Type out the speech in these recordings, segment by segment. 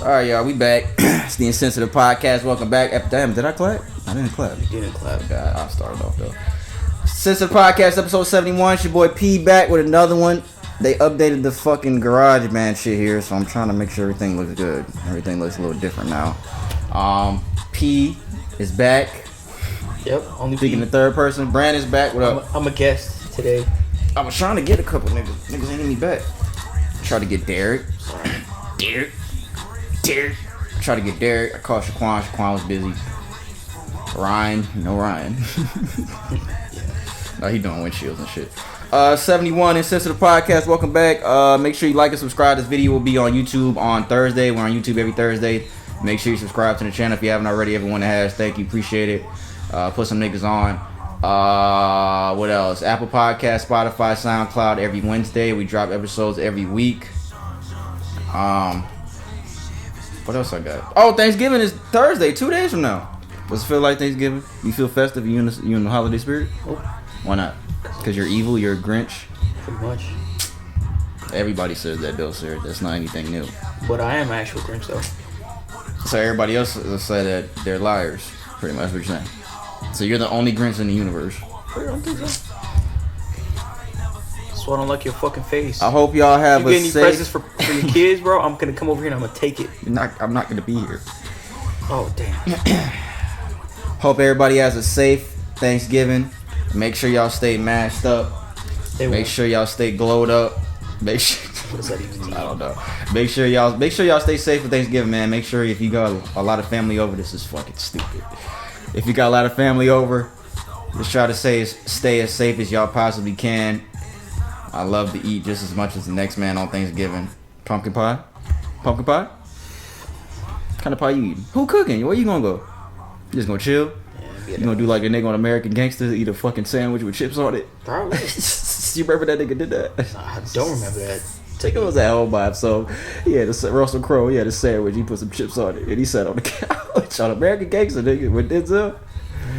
All right, y'all, we back. It's the Insensitive Podcast. Welcome back. Damn, did I clap? I didn't clap. You didn't clap. God, I started off though. Sensitive Podcast, episode 71. It's your boy P back with another one. They updated the fucking GarageBand shit here, so I'm trying to make sure everything looks good. Everything looks a little different now. P is back. Yep, only Speaking P. the third person. Brandon's back. What up? I'm a guest today. I was trying to get a couple niggas. Niggas ain't in me back. Tried to get Derek. Derek. I tried to get Derek. I called Shaquan. Shaquan was busy. Ryan. No Ryan. No, he doing windshields and shit. 71 Insensitive Podcast. Welcome back. Make sure you like and subscribe. This video will be on YouTube on Thursday. We're on YouTube every Thursday. Make sure you subscribe to the channel if you haven't already. Everyone that has, thank you. Appreciate it. Put some niggas on. What else? Apple Podcast, Spotify, SoundCloud every Wednesday. We drop episodes every week. What else I got? Oh, Thanksgiving is Thursday, 2 days from now. Does it feel like Thanksgiving? You feel festive? You in the holiday spirit? Oh. Why not? Because you're evil, you're a Grinch? Pretty much. Everybody says that though, sir. That's not anything new. But I am an actual Grinch though. So everybody else will say that they're liars. Pretty much what you're saying. So you're the only Grinch in the universe. I don't think so. That's why I don't like your fucking face. I hope y'all have you get a any safe... presents for your kids, bro? I'm gonna come over here and I'm gonna take it. I'm not gonna be here. Oh damn. Hope everybody has a safe Thanksgiving. Make sure y'all stay masked up. Make sure y'all stay glowed up. Make sure. What does that even mean? I don't know. Make sure y'all stay safe for Thanksgiving, man. Make sure if you got a lot of family over, this is fucking stupid. If you got a lot of family over, just try to stay as safe as y'all possibly can. I love to eat just as much as the next man on Thanksgiving. Pumpkin pie? Pumpkin pie? What kind of pie you eating? Who cooking? Where you gonna go? You just gonna chill? You gonna do like a nigga on American Gangster, eat a fucking sandwich with chips on it? Probably. You remember that nigga did that? I don't remember that. It was at home by himself. He had Russell Crowe. He had a sandwich. He put some chips on it, and he sat on the couch on American Gangster, nigga, with Denzel.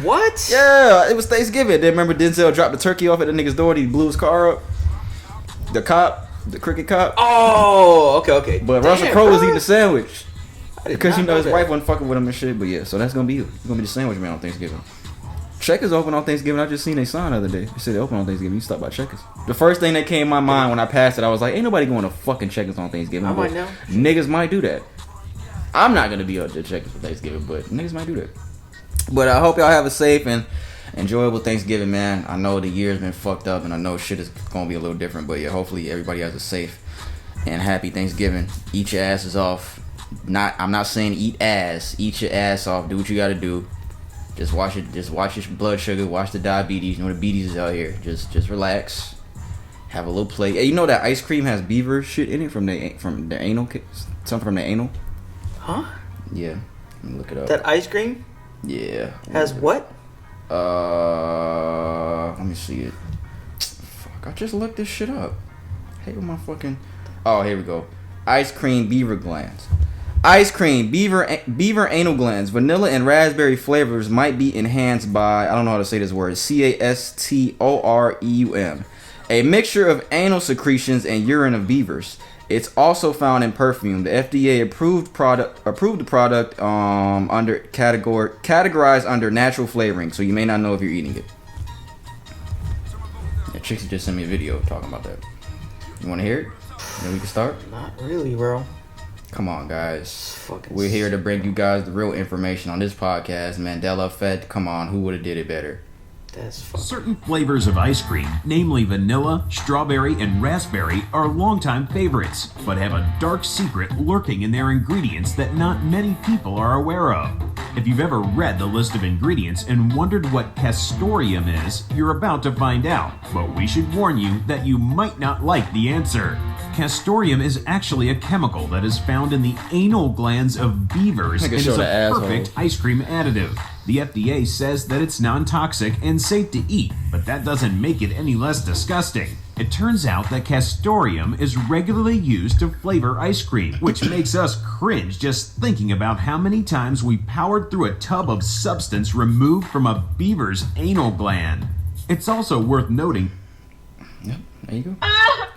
What? Yeah, it was Thanksgiving. Then remember Denzel dropped the turkey off at the nigga's door, and he blew his car up. The cricket cop. Oh, okay. But Russell Crowe was eating the sandwich because his wife wasn't fucking with him and shit. But yeah, so that's gonna be you. You're gonna be the sandwich man on Thanksgiving. Checkers open on Thanksgiving. I just seen they sign the other day. They said they open on Thanksgiving. You stop by Checkers. The first thing that came in my mind when I passed it, I was like, ain't nobody going to fucking Checkers on Thanksgiving. I might know. Niggas might do that. I'm not going to be up to Checkers for Thanksgiving, but niggas might do that. But I hope y'all have a safe and enjoyable Thanksgiving, man. I know the year's been fucked up, and I know shit is going to be a little different. But yeah, hopefully everybody has a safe and happy Thanksgiving. Eat your asses off. I'm not saying eat ass. Eat your ass off. Do what you got to do. Just watch it. Just watch your blood sugar. Watch the diabetes. You know the beaties is out here. Just relax. Have a little play. Hey, you know that ice cream has beaver shit in it from the anal. Something from the anal. Huh? Yeah. Let me look it up. That ice cream Yeah. has what? Let me see it. Fuck. I just looked this shit up. Hey, with my fucking. Oh, here we go. Ice cream beaver glands. Ice cream, beaver anal glands, vanilla and raspberry flavors might be enhanced by, I don't know how to say this word, castoreum, a mixture of anal secretions and urine of beavers. It's also found in perfume. The FDA approved the product under categorized under natural flavoring, so you may not know if you're eating it. Yeah, Trixie just sent me a video talking about that. You want to hear it? Then we can start? Not really, bro. Come on, guys. We're here to bring you guys the real information on this podcast. Mandela Effect. Come on, who would have did it better? That's fucking... Certain flavors of ice cream, namely vanilla, strawberry, and raspberry, are longtime favorites, but have a dark secret lurking in their ingredients that not many people are aware of. If you've ever read the list of ingredients and wondered what castoreum is, you're about to find out, but we should warn you that you might not like the answer. Castoreum is actually a chemical that is found in the anal glands of beavers and is a perfect ice cream additive. The FDA says that it's non-toxic and safe to eat, but that doesn't make it any less disgusting. It turns out that castoreum is regularly used to flavor ice cream, which makes us cringe just thinking about how many times we powered through a tub of substance removed from a beaver's anal gland. It's also worth noting... Yep, there you go. Ah!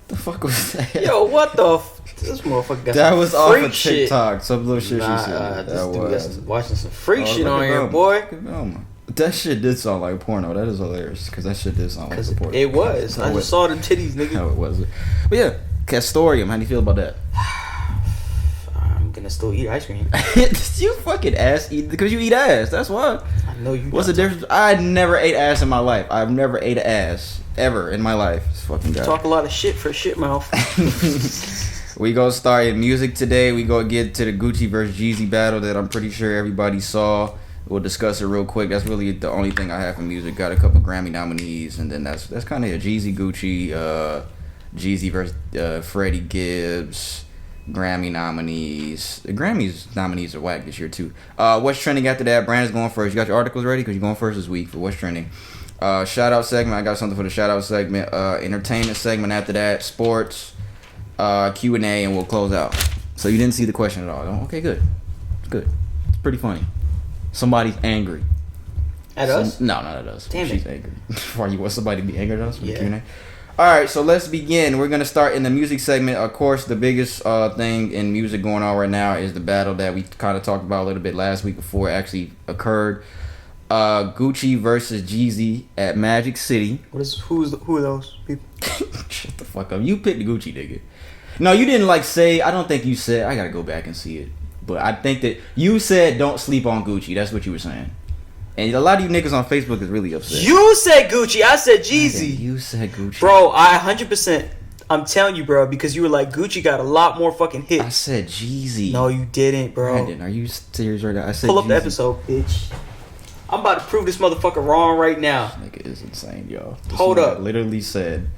The fuck was that? Yo, what the This motherfucker got That some was off freak of shit. TikTok. Some little shit Nah, she said. this That dude got was. some, watching some freak I was shit like, on here, Velma. boy. Look at Velma. That shit did sound like porno. That is hilarious because that shit did sound like Cause the porno. it was. I No, just saw them titties, nigga. No, it wasn't. But yeah, Castorium. How do you feel about that? I'm gonna still eat ice cream. You fucking ass eat because you eat ass. That's why. I know you. What's the difference? I never ate ass in my life. I've never ate ass ever in my life. It's fucking god. Talk a lot of shit for shit mouth. We gonna start in music today. We gonna get to the Gucci versus Jeezy battle that I'm pretty sure everybody saw. We'll discuss it real quick. That's really the only thing I have for music. Got a couple Grammy nominees, and then that's kind of a Jeezy Gucci, Jeezy versus Freddie Gibbs. Grammy nominees. The Grammys nominees are whack this year too. What's trending after that? Brandon's going first. You got your articles ready? Because you're going first this week for what's trending. Shout out segment. I got something for the shout out segment. Entertainment segment after that. Sports. Q&A, and we'll close out. So you didn't see the question at all. Okay, good. It's good. It's pretty funny. Somebody's angry. At us? No, not at us. Damn She's it. angry. Why you want somebody to be angry at us? Yeah. Q&A? All right, so let's begin. We're gonna start in the music segment. Of course, the biggest thing in music going on right now is the battle that we kind of talked about a little bit last week before it actually occurred. Gucci versus Jeezy at Magic City. Who are those people? Shut the fuck up. You picked Gucci, nigga. No, you didn't say. I don't think you said. I gotta go back and see it. But I think that you said don't sleep on Gucci. That's what you were saying. And a lot of you niggas on Facebook is really upset. You said Gucci. I said Jeezy. You said Gucci. Bro, I 100%. I'm telling you, bro, because you were like, Gucci got a lot more fucking I hits. said Jeezy. No, you didn't, bro. Brandon, are you serious right now? I said Pull up Jeezy. the episode, bitch. I'm about to prove this motherfucker wrong right now. This nigga is insane, y'all. Hold up. I literally said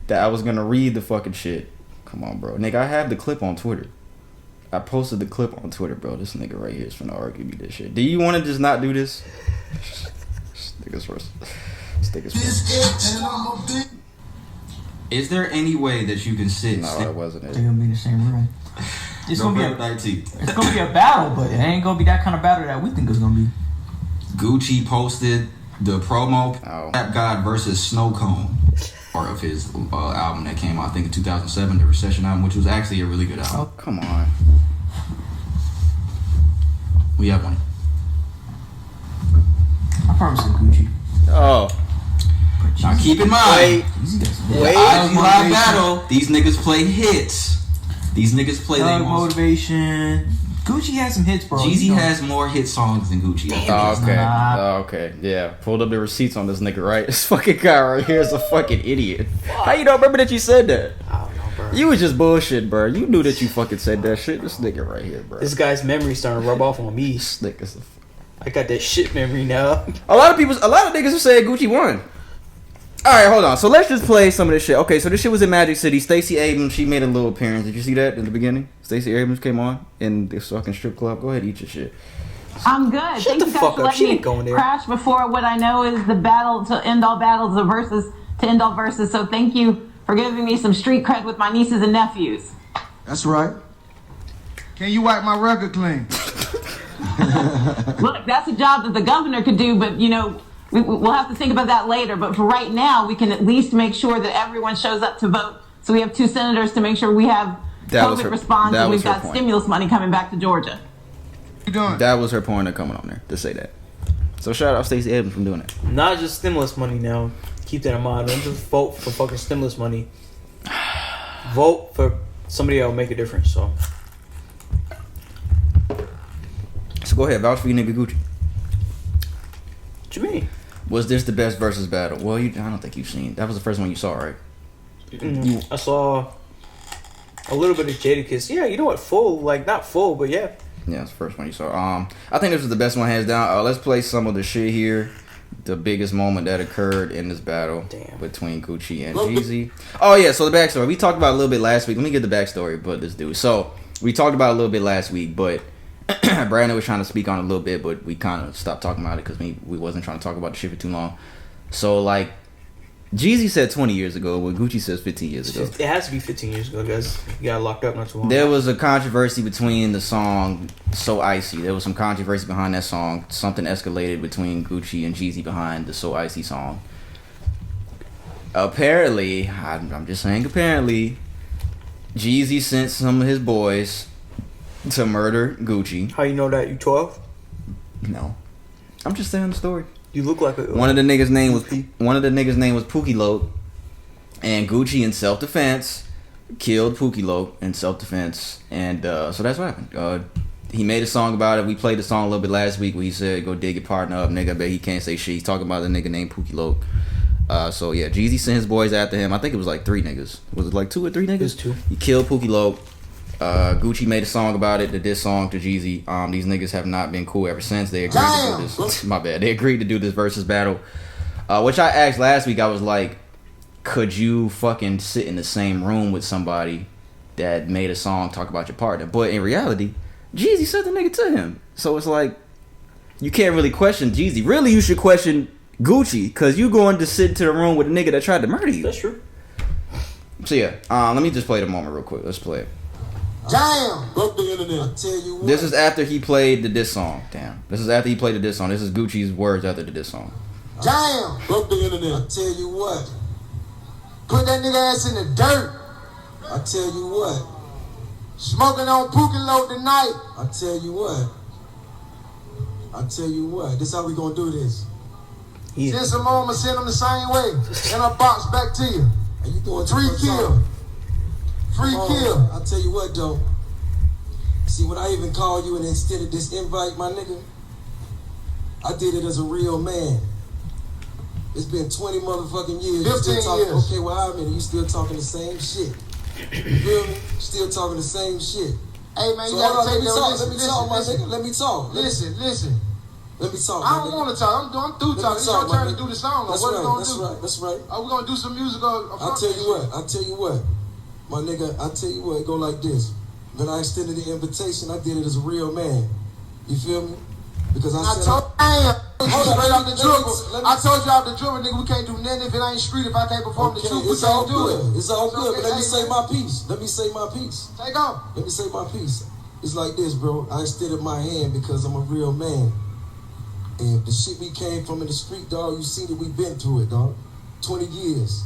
that I was gonna read the fucking shit. Come on, bro. Nigga, I have the clip on Twitter. I posted the clip on Twitter, bro. This nigga right here is finna argue me this shit. Do you want to just not do this? This nigga's first. Is there any way that you can sit? No, it wasn't They're it. gonna be in the same room. It's gonna be a, November 13th. it's gonna be a battle, but it ain't gonna be that kind of battle that we think it's gonna be. Gucci posted the promo Oh. Rap God versus Snow Cone, part of his album that came out, I think in 2007, the Recession album, which was actually a really good album. Oh, come on. We have one. I promise it's Gucci. Oh. But Now Jeezy- keep in mind, Wait, Jeezy does the wait. IG Live battle, these niggas play hits. These niggas play their Thug most. Motivation. Gucci has some hits, bro. Jeezy You know. has more hit songs than Gucci. Oh, okay. not. Oh, okay. Yeah. Pulled up the receipts on this nigga, right? This fucking guy right here is a fucking idiot. How you don't remember that you said that? I don't know, bro. You was just bullshit, bro. You knew that you fucking said that shit. This nigga right here, bro. This guy's memory starting to rub off on me. This nigga's I got that shit memory now. a lot of niggas are saying Gucci won. All right, hold on. So let's just play some of this shit. Okay, so this shit was in Magic City. Stacey Abrams, she made a little appearance. Did you see that in the beginning? Stacey Abrams came on in this fucking strip club. Go ahead, eat your shit. I'm good. Shut Thank the you guys fuck for up. letting She me ain't going there. crash before what I know is the battle to end all battles, the verses to end all verses. So thank you for giving me some street cred with my nieces and nephews. That's right. Can you wipe my record clean? Look, that's a job that the governor could do, but you know, we'll have to think about that later. But for right now, we can at least make sure that everyone shows up to vote. So we have 2 senators to make sure we have That was COVID her- response, that and was we've her got point. stimulus money coming back to Georgia. You doing? That was her point of coming on there to say that. So shout out Stacey Abrams from doing that. Not just stimulus money now. Keep that in mind. Don't just vote for fucking stimulus money. Vote for somebody that will make a difference. So So go ahead, vouch for you, nigga Gucci. what you mean? Was this the best versus battle? Well, I don't think you've seen. That was the first one you saw, right? I saw a little bit of Jadakiss. Yeah, you know what? Full, like not full, but yeah. Yeah, it's the first one you saw. I think this was the best one, hands down. Let's play some of the shit here. The biggest moment that occurred in this battle Damn. between Gucci and Jeezy. Oh yeah, so the backstory. We talked about it a little bit last week. Let me get the backstory about this dude. So we talked about it a little bit last week, but Brandon was trying to speak on it a little bit, but we kind of stopped talking about it because we wasn't trying to talk about the shit for too long. So like, Jeezy said 20 years ago, but Gucci says 15 years ago. It has to be 15 years ago, guys. You got locked up not too long. There was a controversy between the song So Icy. There was some controversy behind that song. Something escalated between Gucci and Jeezy behind the So Icy song. Apparently, I'm just saying apparently, Jeezy sent some of his boys to murder Gucci. How you know that? You 12? No, I'm just saying the story. You look like a One of the niggas' name was Pookie Loc, and Gucci in self defense killed Pookie Loc in self defense, and so that's what happened. He made a song about it. We played the song a little bit last week where he said, "Go dig your partner up, nigga." But he can't say shit. He's talking about the nigga named Pookie Loc. So yeah, Jeezy sent his boys after him. I think it was like 3 niggas. Was it like 2 or 3 niggas? It was 2. He killed Pookie Loc. Gucci made a song about it, the diss song to Jeezy. These niggas have not been cool ever since. They agreed to do this. My bad. They agreed to do this versus battle. Which I asked last week. I was like, could you fucking sit in the same room with somebody that made a song talk about your partner? But in reality, Jeezy sent the nigga to him. So it's like, you can't really question Jeezy. Really, you should question Gucci, because you going to sit into the room with a nigga that tried to murder you. That's true. So yeah, let me just play the moment real quick. Let's play it. Damn! Broke the internet. I tell you what. This is after he played the diss song. Damn. This is after he played the diss song. This is Gucci's words after the diss song. Damn! Broke the internet. I tell you what. Put that nigga ass in the dirt. I tell you what. Smoking on Pookie Loc tonight. I tell you what. I tell you what. This how we gonna do this. Yeah. Send some more, I'ma send them the same way. And I box back to you. And you doing 3 kill. 3 kill. I tell you what though. See, when I even call you and instead of this invite, my nigga, I did it as a real man. It's been 20 motherfucking years. 15 years. Okay, well, how many? You still talking the same shit. You feel me? Still talking the same shit. Hey man, So you gotta take let me talk, my nigga. Let me talk. Listen. Let me talk. I my don't nigga. want to talk. I'm through Let me talking. It's talk, your my turn to nigga. do the song. That's What right. we gonna That's do? right. That's right. Are we gonna do some music? I'll tell you what, my nigga, I tell you what, it go like this. When I extended the invitation, I did it as a real man. You feel me? Because I told you off the dribble. I told you off the dribble, nigga. We can't do nothing if it ain't street. If I can't perform the truth, we it's all can't do good. it. It's all good. But let me Hey, say my piece. Let me say my piece. Take off. Let me say my piece. It's like this, bro. I extended my hand because I'm a real man. And the shit we came from in the street, dog, you seen it, we been through it, dog. 20 years.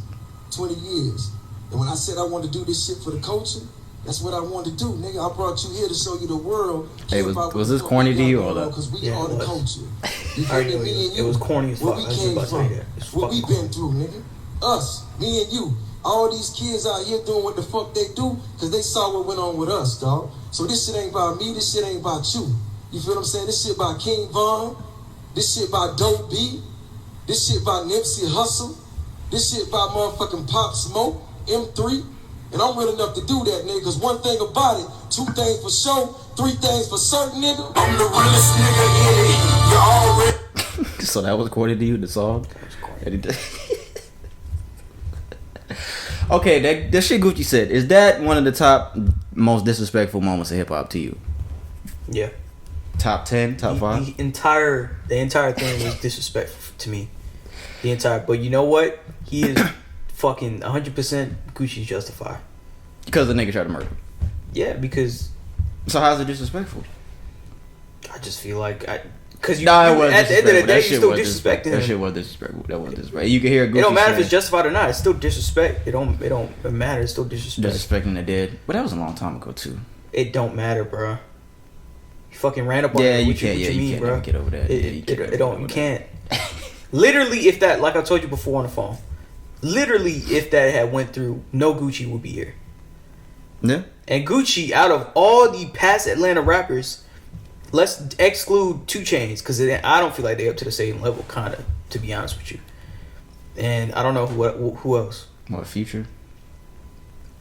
20 years. And when I said I wanted to do this shit for the culture, that's what I wanted to do, nigga. I brought you here to show you the world. Hey, was this corny to you or that? Because we Yeah, are it the was. culture. You I feel already me? knew Me and it you. was corny as Where fuck. we I was came about to from. say that. It's What we fucking been through, nigga. Us, me and you. All these kids out here doing what the fuck they do because they saw what went on with us, dog. So this shit ain't about me. This shit ain't about you. You feel what I'm saying? This shit about King Von. This shit about Dope B. This shit about Nipsey Hussle. This shit about motherfucking Pop Smoke, M3. And I'm real enough to do that, nigga. Because one thing about it, 2 things for sure, 3 things for certain, nigga. I'm the realest nigga in it. You already. So that was corny to you, the song? That he did. Okay, that shit Gucci said, is that one of the top most disrespectful moments of hip hop to you? Yeah. Top 10, top 5? The entire thing was disrespectful to me. But you know what? He is fucking 100% Gucci's justified. Because the nigga tried to murder him. Yeah, because So how's it disrespectful? I just feel like because It wasn't at the end of the disrespectful. day, That you shit still was disrespecting That him. shit was disrespectful. That was disrespectful. You can hear Gucci It don't matter if saying, it's justified or not. It's still disrespect. It don't matter. It's still disrespect. disrespecting the dead. But that was a long time ago too. It don't matter, bro. You fucking ran up on Yeah, me. you What can't. what Yeah, you mean, can't bro? never get over that. Yeah, you can't never It don't. get You over can't. Literally, if that, like I told you before on the phone, literally, if that had went through, no Gucci would be here. Yeah. And Gucci, out of all the past Atlanta rappers, let's exclude 2 Chainz because I don't feel like they're up to the same level, kind of, to be honest with you. And I don't know who else. What, Future?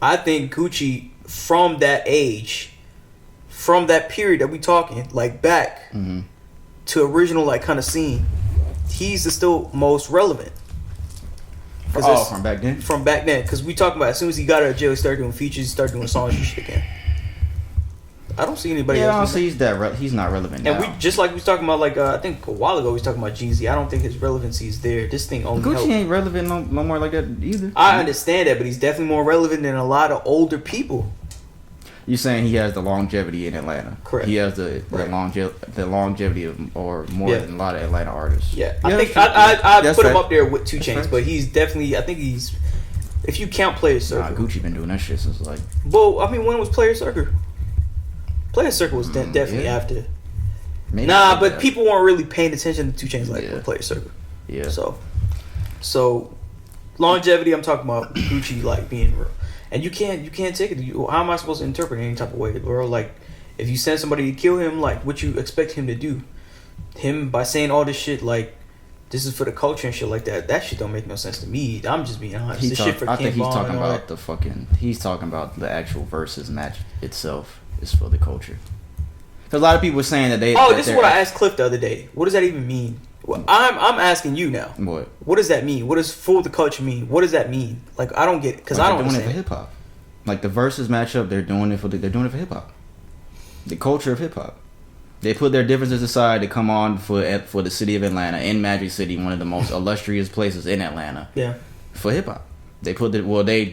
I think Gucci, from that age, from that period that we talking, like back to original, like kind of scene, he's the still most relevant. Oh, from back then? From back then, because we talking about as soon as he got out of jail, he started doing features, he started doing songs and shit again. I don't see anybody Yeah, else. honestly, he's not relevant And now. we just like we was talking about, like I think a while ago we was talking about Jeezy. I don't think his relevancy is there. This thing only Gucci helped. ain't relevant no more like that either. I understand that, but he's definitely more relevant than a lot of older people. You saying he has the longevity in Atlanta? Correct. He has the longevity of, or more Yeah. than a lot of Atlanta artists. Yeah, I think that's I That's put him fair. up there with 2 Chainz, That's but he's definitely, I think he's If you count Player Nah, Circle. Gucci been doing that shit since like. Well, I mean, when was Player Circle? Player Circle was definitely yeah. after. Maybe Nah, like but that. people weren't really paying attention to 2 Chainz like Yeah. with Player Circle. Yeah. So longevity. I'm talking about Gucci like being real, and you can't take it. How am I supposed to interpret it any type of way, bro? Like, if you send somebody to kill him, like, what you expect him to do? Him by saying all this shit like. This is for the culture and shit like that. That shit don't make no sense to me. I'm just being honest. This shit for I Ken think he's Von talking and all about that. the fucking. He's talking about the actual versus match itself is for the culture. Because a lot of people were saying that they. Oh, that this is they're- what I asked Cliff the other day. What does that even mean? Well, I'm asking you now. What? What does that mean? What does for the culture mean? What does that mean? Like, I don't get it because Like, I don't they're doing it for understand. hip hop. Like the versus matchup, they're doing it for hip hop. The culture of hip hop. They put their differences aside to come on for the city of Atlanta in Magic City, one of the most illustrious places in Atlanta. Yeah. For hip hop, they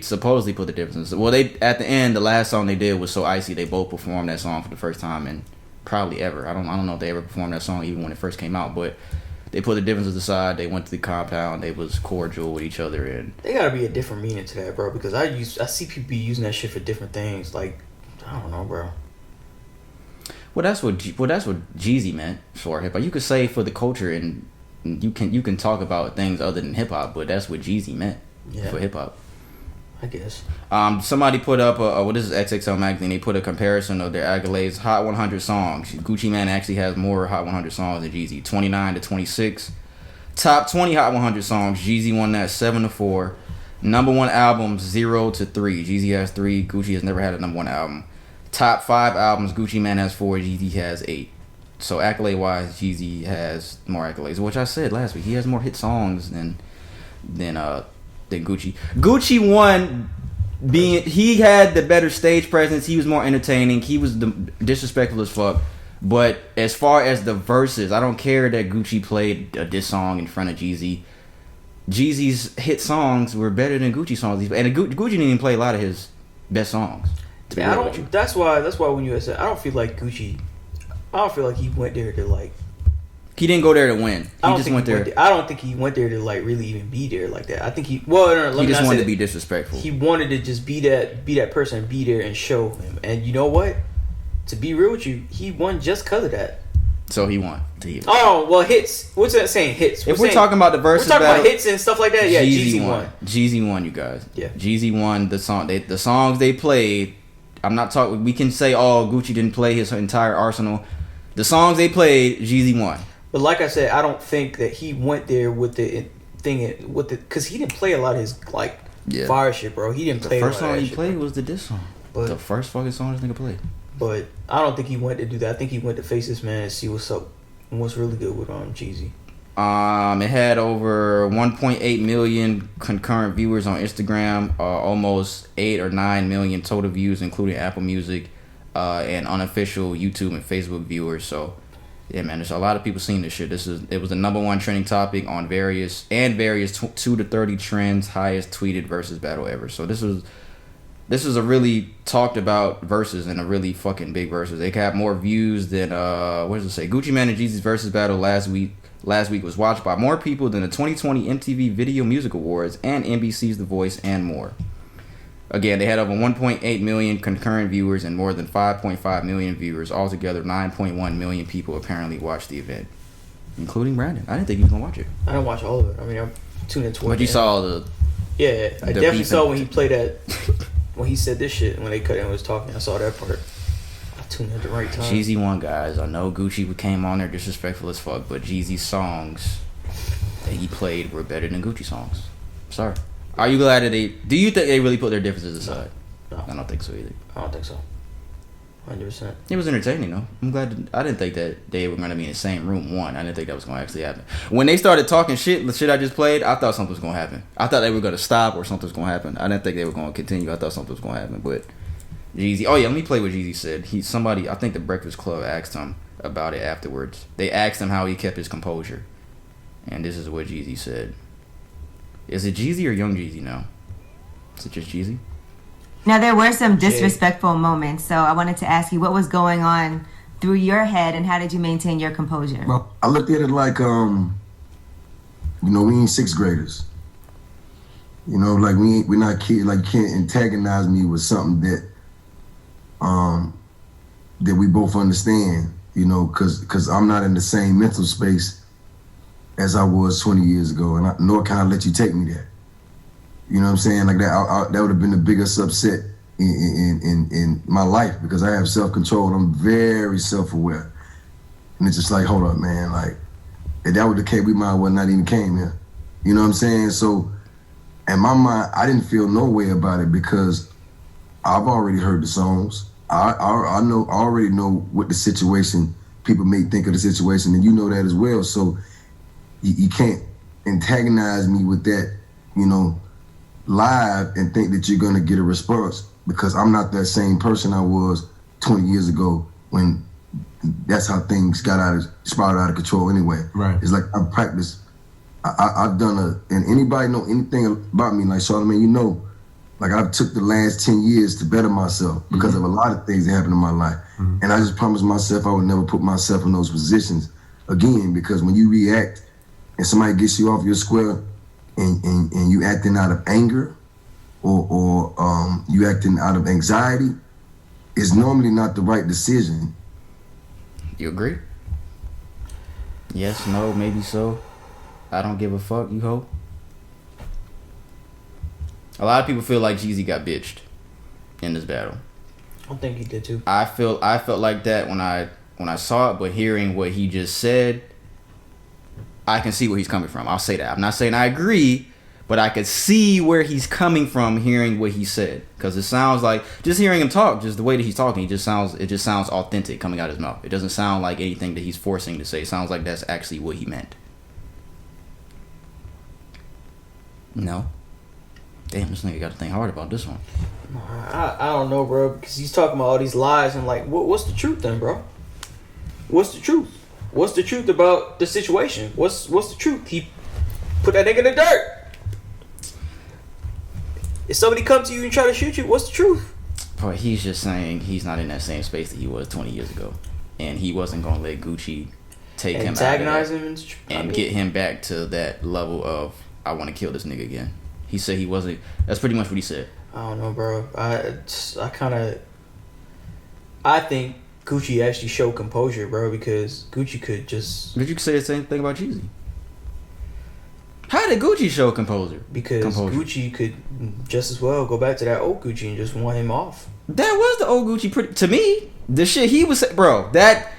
supposedly put the differences. Well, they at the end, the last song they did was So Icy. They both performed that song for the first time and probably ever. I don't know if they ever performed that song even when it first came out, but they put the differences aside. They went to the compound. They was cordial with each other, and There gotta be a different meaning to that, bro. Because I see people be using that shit for different things. Like, I don't know, bro. well, that's what Jeezy meant for hip hop. You could say for the culture, and you can talk about things other than hip hop, but that's what Jeezy meant Yeah. for hip hop. I guess. Somebody put up this is XXL magazine. They put a comparison of their accolades, Hot 100 songs. Gucci Mane actually has more Hot 100 songs than Jeezy, 29 to 26. Top 20 Hot 100 songs. Jeezy won that 7-4. Number 1 albums 0 to 3. Jeezy has 3. Gucci has never had a number 1 album. Top 5 albums. Gucci Mane has 4. Jeezy has 8. So accolade wise, Jeezy has more accolades, which I said last week. He has more hit songs than Gucci. Gucci won he had the better stage presence. He was more entertaining. He was disrespectful as fuck. But as far as the verses, I don't care that Gucci played a diss song in front of Jeezy. Jeezy's hit songs were better than Gucci songs. And Gucci didn't even play a lot of his best songs. to be Man, I real with you. don't. That's why when you said, I don't feel like Gucci. I don't feel like he went there to like. He didn't go there to win. He I don't just think went there. I don't think he went there to like really even be there like that. I think he. Well, no, let He me just not wanted say to be that. disrespectful. He wanted to just be that person, be there and show him. And you know what? To be real with you, he won just because of that. So he won. Oh well, hits. What's that saying? Hits. If we're talking about the versus we're talking battle, about hits and stuff like that. Yeah, Jeezy won. Jeezy won, you guys. Yeah. Jeezy won the song. The songs they played. I'm not talking. We can say, oh, Gucci didn't play his entire arsenal. The songs they played, Jeezy won. But like I said, I don't think that he went there with the thing with the because he didn't play a lot of his like fire shit, bro. He didn't play. The first a lot of song that he shit, played bro. was the diss song. But- The first fucking song this nigga played. But I don't think he went to do that. I think he went to face this man and see what's up and what's really good with Jeezy. It had over 1.8 million concurrent viewers on Instagram, almost 8 or 9 million total views, including Apple Music, and unofficial YouTube and Facebook viewers. So, yeah, man, there's a lot of people seeing this shit. It was the number one trending topic on various 2 to 30 trends, highest tweeted versus battle ever. So this is a really talked about versus and a really fucking big versus. They got more views than what does it say? Gucci Mane and Jeezy's versus battle last week was watched by more people than the 2020 MTV Video Music Awards and NBC's The Voice and more. Again, they had over 1.8 million concurrent viewers and more than 5.5 million viewers. Altogether, 9.1 million people apparently watched the event, including Brandon. I didn't think he was gonna watch it. I didn't watch all of it. I mean, I tuned in towards But you the saw the yeah, I the definitely beef saw and- when he played that. When he said this shit, when they cut in and was talking, I saw that part. I tuned in at the right time. Jeezy won, guys. I know Gucci came on there disrespectful as fuck, but Jeezy's songs that he played were better than Gucci songs. Sorry. Are you glad that do you think they really put their differences aside? No. I don't think so either. I don't think so. 100%. It was entertaining though. I'm glad. I didn't think that they were going to be in the same room. One, I didn't think that was going to actually happen. When they started talking shit, the shit I just played, I thought something was going to happen. I thought they were going to stop or something was going to happen. I didn't think they were going to continue. I thought something was going to happen. But Jeezy, oh yeah, let me play what Jeezy said. I think the Breakfast Club asked him about it afterwards. They asked him how he kept his composure, and this is what Jeezy said. Is it Jeezy or Young Jeezy now? Is it just Jeezy? Now, there were some disrespectful moments, so I wanted to ask you what was going on through your head and how did you maintain your composure? Well, I looked at it like, we ain't sixth graders. You know, like we're not kids. Like, you can't antagonize me with something that we both understand. You know, because I'm not in the same mental space as I was 20 years ago, and nor can I let you take me there. You know what I'm saying? Like that would have been the biggest upset in my life, because I have self-control. I'm very self-aware, and it's just like, hold up, man. Like, if that was the case, we might well not even came here. You know what I'm saying? So, in my mind, I didn't feel no way about it, because I've already heard the songs. I already know what the situation, people may think of the situation, and you know that as well. So you can't antagonize me with that, you know, live, and think that you're gonna get a response, because I'm not that same person I was 20 years ago, when that's how things spiraled out of control anyway. Right. It's like I've practiced. I've done and anybody know anything about me, like Charlamagne, you know, like I've took the last 10 years to better myself because of a lot of things that happened in my life. And I just promised myself I would never put myself in those positions again, because when you react and somebody gets you off your square and you acting out of anger or you acting out of anxiety, it's normally not the right decision. You agree? Yes, no, maybe so. I don't give a fuck, you hope? A lot of people feel like Jeezy got bitched in this battle. I think he did too. I felt like that when I saw it, but hearing what he just said, I can see where he's coming from. I'll say that. I'm not saying I agree, but I could see where he's coming from hearing what he said, because it sounds like, just hearing him talk, just the way that he's talking, it just sounds authentic coming out of his mouth. It doesn't sound like anything that he's forcing to say. It sounds like that's actually what he meant. No. Damn, this nigga got to think hard about this one. I don't know, bro, because he's talking about all these lies, and like, what's the truth then, bro? What's the truth? What's the truth about the situation? What's the truth? He put that nigga in the dirt. If somebody comes to you and try to shoot you, what's the truth? But he's just saying he's not in that same space that he was 20 years ago, and he wasn't gonna let Gucci take him out of that and get him back to that level of, I want to kill this nigga again. He said he wasn't. That's pretty much what he said. I don't know, bro. I think Gucci actually showed composure, bro, because Gucci could just. But you could say the same thing about Jeezy. How did Gucci show composure? Because Gucci could just as well go back to that old Gucci and just want him off. That was the old Gucci. To me, the shit he was, bro. That,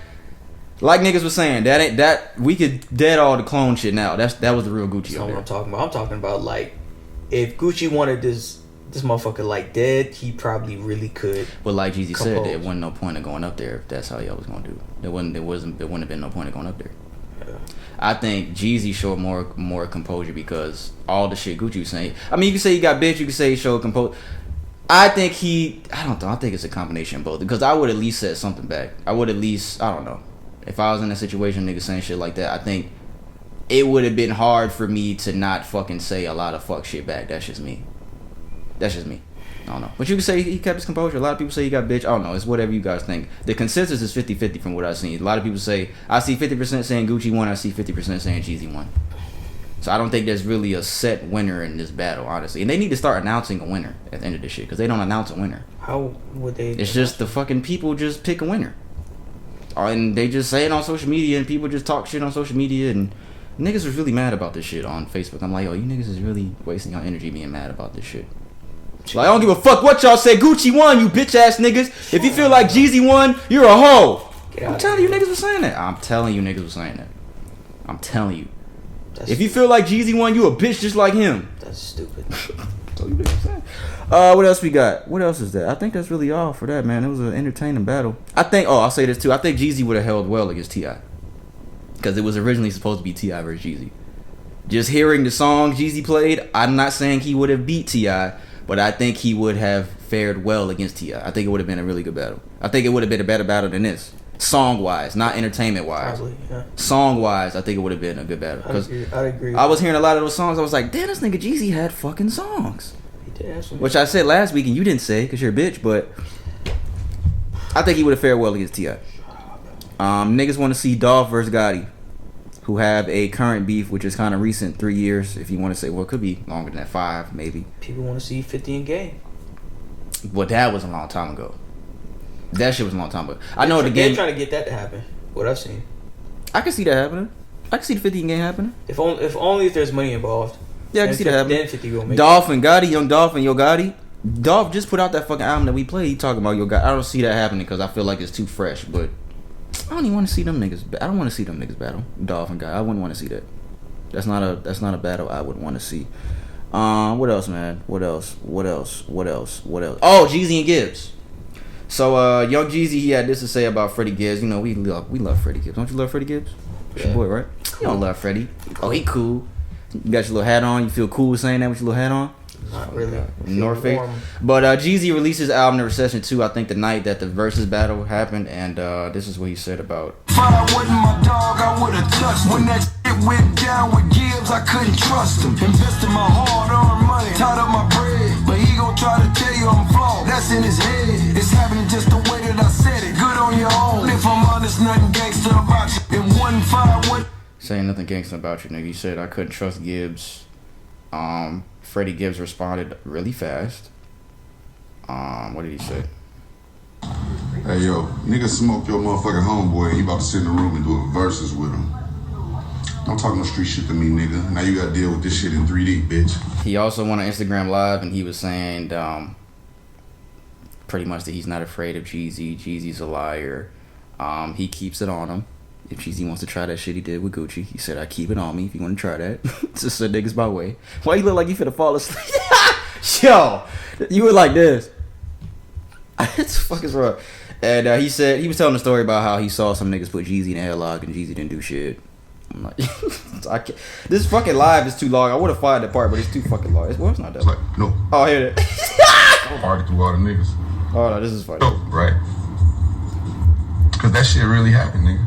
like niggas was saying, that ain't that. We could dead all the clone shit now. That was the real Gucci. That's what I'm talking about. I'm talking about, like, if Gucci wanted this motherfucker like dead, he probably really could. But like Jeezy said, there wasn't no point of going up there if that's how y'all was gonna do. There wouldn't have been no point of going up there. Yeah. I think Jeezy showed more composure because all the shit Gucci was saying. I mean, you can say he got bitch, you can say he showed composure. I think I don't know. I think it's a combination of both, because I would at least said something back. I would at least, I don't know. If I was in a situation, niggas saying shit like that, I think it would have been hard for me to not fucking say a lot of fuck shit back. That's just me. I don't know. But you can say he kept his composure. A lot of people say he got bitch. I don't know. It's whatever you guys think. The consensus is 50-50 from what I've seen. A lot of people say, I see 50% saying Gucci won. I see 50% saying Jeezy won. So I don't think there's really a set winner in this battle, honestly. And they need to start announcing a winner at the end of this shit, because they don't announce a winner. How would they? It's just the fucking people just pick a winner. And they just say it on social media, and people just talk shit on social media, and niggas was really mad about this shit on Facebook. I'm like, yo, you niggas is really wasting your energy being mad about this shit. Like, I don't give a fuck what y'all say. Gucci won, you bitch ass niggas. If you feel like Jeezy won, you're a hoe. I'm telling you niggas was saying that. I'm telling you niggas was saying that. I'm telling you. If you feel like Jeezy won, you a bitch just like him. That's stupid. That's you niggas saying. What else we got? What else is that? I think that's really all for that, man. It was an entertaining battle. I'll say this too. I think Jeezy would have held well against T.I. because it was originally supposed to be T.I. versus Jeezy. Just hearing the song Jeezy played, I'm not saying he would have beat T.I., but I think he would have fared well against T.I. I think it would have been a really good battle. I think it would have been a better battle than this. Song-wise, not entertainment-wise. Probably, yeah. Song-wise, I think it would have been a good battle. I'd agree. I was hearing a lot of those songs. I was like, damn, this nigga Jeezy had fucking songs. He did have some. Which I said last week, and you didn't say because you're a bitch, but I think he would have fared well against T.I. Niggas want to see Dolph versus Gotti. who have a current beef, which is kind of recent, 3 years. If you want to say, well, it could be longer than that, 5 maybe. People want to see 50 in game. But that was a long time ago. That shit was a long time ago. I know the game. They're trying to get that to happen. What I've seen. I can see that happening. I can see the 50 in game happening. If only if there's money involved. Yeah, I can see that happening. Then 50 will make Dolph and Gotti, Young Dolph and Yo Gotti. Dolph just put out that fucking album that we played. He talking about Yo Gotti. I don't see that happening because I feel like it's too fresh. But I don't even want to see them niggas. I don't want to see them niggas battle. Dolph and Gotti. I wouldn't want to see that. That's not a battle I would want to see. What else, man? What else? Oh, Jeezy and Gibbs. So, Young Jeezy, he had this to say about Freddie Gibbs. You know, we love Freddie Gibbs. Don't you love Freddie Gibbs? That's your boy, right? You don't love Freddie. Oh, he cool. You got your little hat on. You feel cool saying that with your little hat on? Not really. North Face. But Jeezy released his album, The Recession 2, I think the night that the Versus battle happened. And this is what he said about. If I wasn't my dog, I would have touched. When that shit went down with Gibbs, I couldn't trust him. Invested my hard-earned money, tied up my bread. But he gon' try to tell you I'm flawed. That's in his head. It's happening just the way that I said it. Good on your own. If I'm honest, nothing gangster about you. It wasn't fire, what? Saying nothing gangster about you, nigga. He said I couldn't trust Gibbs. Freddie Gibbs responded really fast. What did he say? Hey yo, nigga smoke your motherfucking homeboy and he about to sit in the room and do a versus with him. Don't talk no street shit to me, nigga. Now you gotta deal with this shit in 3D, bitch. He also went on Instagram Live and he was saying pretty much that he's not afraid of Jeezy. Jeezy's a liar. He keeps it on him. If Jeezy wants to try that shit he did with Gucci, he said, I keep it on me if you want to try that. Just said niggas my way. Why you look like you finna fall asleep? Yo, you were like this. It's fucking wrong. And he said, he was telling a story about how he saw some niggas put Jeezy in a headlock and Jeezy didn't do shit. I'm like, I can't. This fucking live is too long. I would have fired that part, but it's too fucking long. Well, it's not that. It's like, no. Oh, I hear that. Party through all the niggas. Oh, no, this is funny. No, right. Cause that shit really happened, nigga.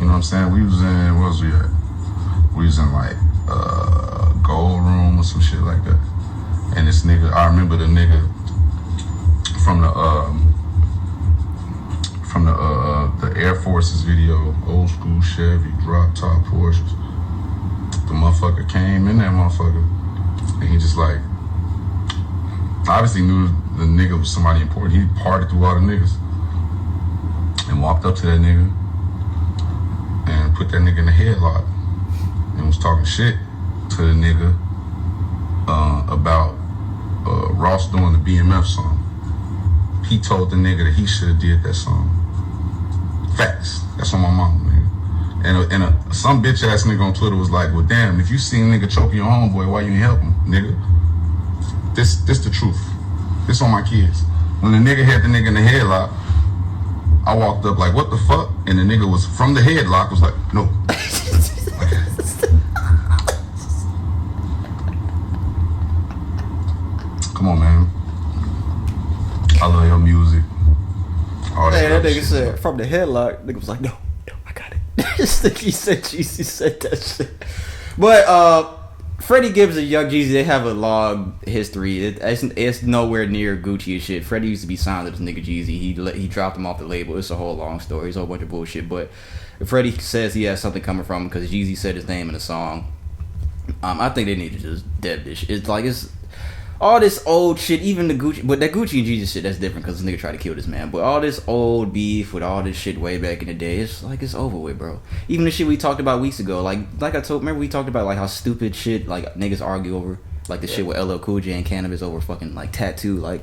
You know what I'm saying? We was in, where was we at? We was in like Gold Room or some shit like that. And this nigga, I remember the nigga from the Air Forces video, old school Chevy, drop top Porsches. The motherfucker came in that motherfucker and he just like, obviously knew the nigga was somebody important. He partied through all the niggas and walked up to that nigga and put that nigga in the headlock and was talking shit to the nigga about Ross doing the BMF song. He told the nigga that he should have did that song. Facts. That's on my mama, nigga. And some bitch ass nigga on Twitter was like, well damn, if you seen a nigga choking your homeboy, why you ain't help him, nigga? This the truth. This on my kids. When the nigga had the nigga in the headlock, I walked up like, what the fuck? And the nigga was from the headlock, was like, no. Come on, man. I love your music. All Hey, that nigga shit. said, from the headlock, nigga was like, no, I got it. This nigga, he said, Jeezy said that shit. But, Freddie Gibbs and Young Jeezy, they have a long history. It's nowhere near Gucci and shit. Freddie used to be signed to this nigga Jeezy. He dropped him off the label. It's a whole long story. It's a whole bunch of bullshit. But Freddie says he has something coming from him because Jeezy said his name in the song. I think they need to just dead this shit. It's like, it's all this old shit, even the Gucci, but that Gucci and Jeezy shit, that's different because this nigga tried to kill this man. But all this old beef with all this shit way back in the day, it's like, it's over with, bro. Even the shit we talked about weeks ago, like I told, remember we talked about like how stupid shit like niggas argue over, like the shit with LL Cool J and Cannabis over fucking like tattoo, like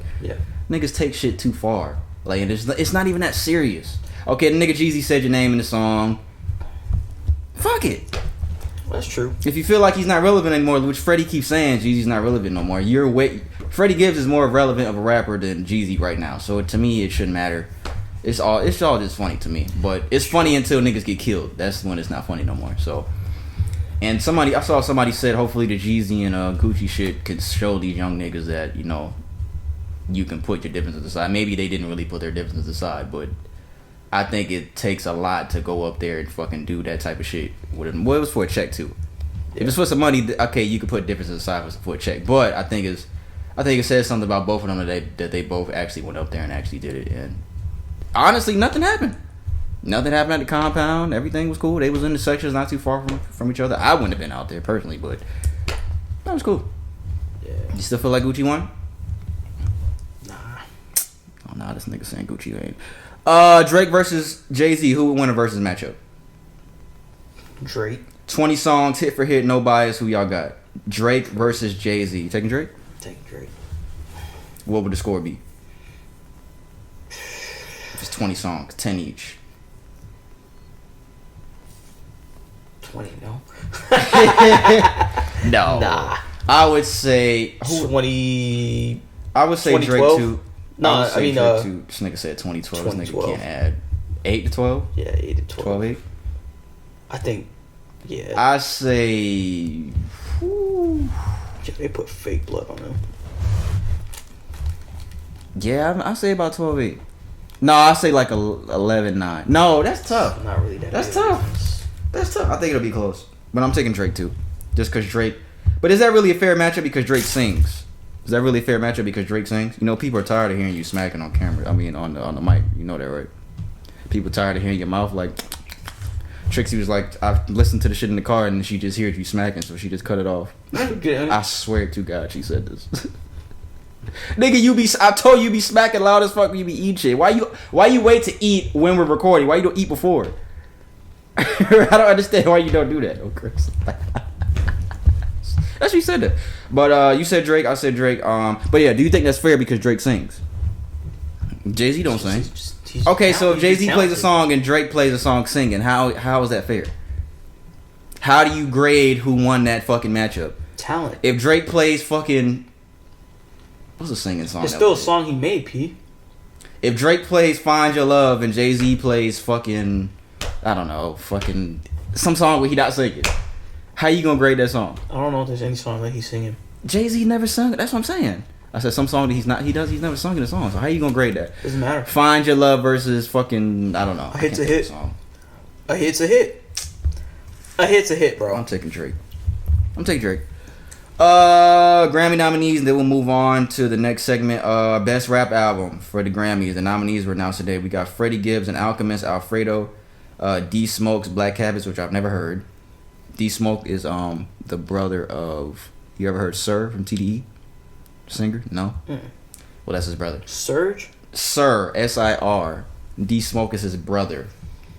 niggas take shit too far. Like it's not even that serious. Okay, the nigga Jeezy said your name in the song. Fuck it. That's true. If you feel like he's not relevant anymore, which Freddie keeps saying, Jeezy's not relevant no more. Freddie Gibbs is more relevant of a rapper than Jeezy right now. So to me, it shouldn't matter. It's all just funny to me. But it's funny until niggas get killed. That's when it's not funny no more. So, and I saw somebody said, hopefully the Jeezy and Gucci shit could show these young niggas that, you know, you can put your differences aside. Maybe they didn't really put their differences aside, but I think it takes a lot to go up there and fucking do that type of shit. Well, it was for a check too. If it's for some money, okay, you can put differences aside for a check. But I think it says something about both of them that they both actually went up there and actually did it. And honestly, nothing happened. Nothing happened at the compound. Everything was cool. They was in the sections not too far from each other. I wouldn't have been out there personally, but that was cool. Yeah. You still feel like Gucci won? Nah. Oh, nah, this nigga saying Gucci ain't. Drake versus Jay-Z. Who would win a versus matchup? Drake. 20 songs, hit for hit, no bias. Who y'all got? Drake versus Jay-Z. You taking Drake? Take Drake. What would the score be? If it's 20 songs, 10 each. 20, no? No. Nah. I would say 20. I would say 2012? Drake 2. Nah, Drake 2. This nigga said 2012. This nigga can't add 8 to 12. Yeah, 8 to 12. 12, 8. I think. Yeah. I say. They put fake blood on him. Yeah, I say about 12, 8. No, I say like 11, 9. No, that's tough. Not really that. That's tough. That's tough. I think it'll be close. But I'm taking Drake too. Just because Drake. But is that really a fair matchup because Drake sings? Is that really a fair matchup because Drake sings? You know, people are tired of hearing you smacking on camera. I mean, on the mic. You know that, right? People tired of hearing your mouth like. Trixie was like, I listened to the shit in the car and she just heard you smacking, so she just cut it off. I swear to God, she said this. Nigga, I told you be smacking loud as fuck when you be eating shit. Why you wait to eat when we're recording? Why you don't eat before? I don't understand why you don't do that, oh Chris. That's what you said that. But you said Drake, I said Drake. But yeah, do you think that's fair because Drake sings? Jay-Z don't sing. Okay, so if Jay-Z plays a song and Drake plays a song singing, how is that fair? How do you grade who won that fucking matchup? Talent. If Drake plays fucking... What's a singing song? It's still a song he made, P. If Drake plays Find Your Love and Jay-Z plays fucking... I don't know, fucking... Some song where he not singing. How you gonna grade that song? I don't know if there's any song that he's singing. Jay-Z never sung it. That's what I'm saying. I said some song that he's never sung in a song. So how you gonna grade that? Doesn't matter. Find Your Love versus fucking, I don't know. A hit's a hit. A hit's a hit. A hit's a hit, bro. I'm taking Drake. Grammy nominees, and then we'll move on to the next segment. Best rap album for the Grammys. The nominees were announced today. We got Freddie Gibbs and Alchemist, Alfredo, D Smoke's Black Habits, which I've never heard. D Smoke is the brother of, you ever heard Sir from TDE? Singer? No? Well, that's his brother. Surge? Sir, S-I-R. D Smoke is his brother.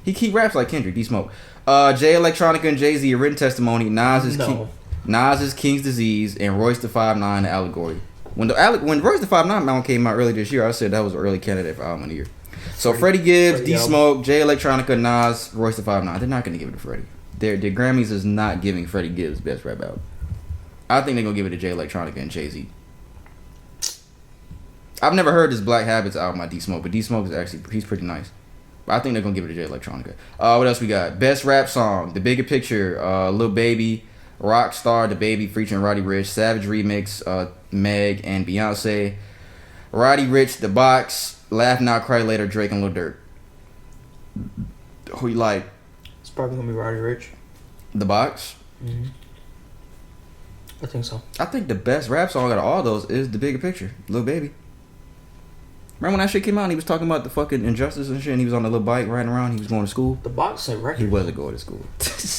He raps like Kendrick, D Smoke. Jay Electronica and Jay-Z, a written testimony. Nas is King's Disease, and Royce the 5'9", Allegory. When Royce the 5'9" album came out early this year, I said that was an early candidate for album of the year. So Freddie Gibbs, D Smoke, Jay Electronica, Nas, Royce the 5'9". They're not going to give it to Freddie. The Grammys is not giving Freddie Gibbs best rap album. I think they're going to give it to Jay Electronica and Jay-Z. I've never heard this Black Habits album by D Smoke, but D Smoke is actually, he's pretty nice. But I think they're gonna give it to Jay Electronica. What else we got? Best rap song: The Bigger Picture, Lil Baby, Rockstar, The Baby featuring Roddy Ricch, Savage Remix, Meg and Beyonce, Roddy Ricch, The Box, Laugh Now Cry Later, Drake and Lil Durk. Who you like? It's probably gonna be Roddy Ricch. The Box. Mm-hmm. I think so. I think the best rap song out of all those is The Bigger Picture, Lil Baby. Remember when that shit came out and he was talking about the fucking injustice and shit and he was on the little bike riding around, he was going to school? The Box said records. He wasn't going to school.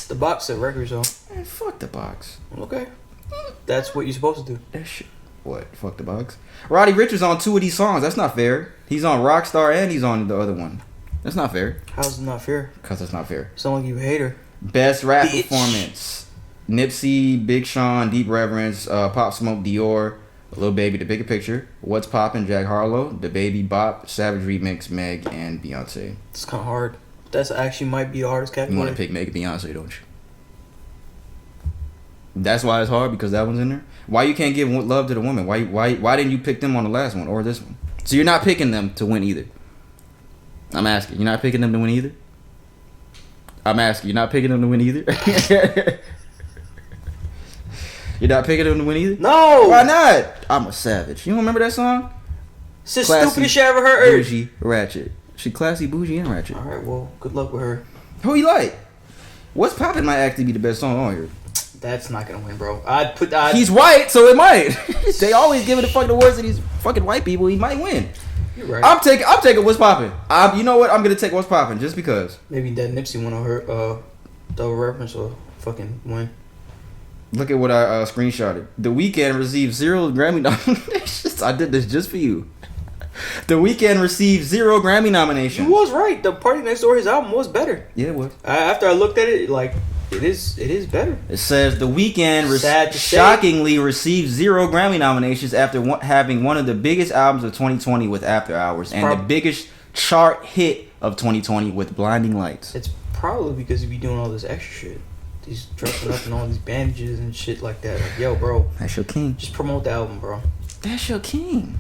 The Box said records, though. Man, fuck The Box. Okay. That's what you're supposed to do. That shit. What? Fuck The Box? Roddy Ricch is on 2 of these songs. That's not fair. He's on Rockstar and he's on the other one. That's not fair. How's it not fair? Because that's not fair. Sound like you a hater. Best rap performance: Nipsey, Big Sean, Deep Reverence, Pop Smoke, Dior, Lil Baby, The Bigger Picture, What's Poppin', Jack Harlow, The Baby, Bop, Savage Remix, Meg, and Beyonce. It's kind of hard. That's actually might be the hardest category. You want to pick Meg and Beyonce, don't you? That's why it's hard, because that one's in there. Why you can't give love to the woman? Why didn't you pick them on the last one or this one? So you're not picking them to win either. I'm asking. You're not picking them to win either? I'm asking. You're not picking them to win either? You're not picking them to win either? No! Why not? I'm a savage. You don't remember that song? It's the stupidest shit I ever heard. Bougie, ratchet. She classy, bougie, and ratchet. Alright, well, good luck with her. Who you like? What's Poppin' might actually be the best song on here. That's not gonna win, bro. He's white, so it might. They always give it the fucking awards to these fucking white people. He might win. You're right. I'm taking what's popping. You know what? I'm gonna take what's popping just because. Maybe that Nipsey one on her double reference or fucking win. Look at what I screenshotted. The Weeknd received 0 Grammy nominations. I did this just for you. The Weeknd received 0 Grammy nominations. You was right. The Party Next Door, his album was better. Yeah, it was. After I looked at it, like it is better. It says The Weeknd shockingly received 0 Grammy nominations after having one of the biggest albums of 2020 with After Hours and the biggest chart hit of 2020 with Blinding Lights. It's probably because he be doing all this extra shit. He's dressing up in all these bandages and shit like that. Like, yo, bro. That's your king. Just promote the album, bro. That's your king.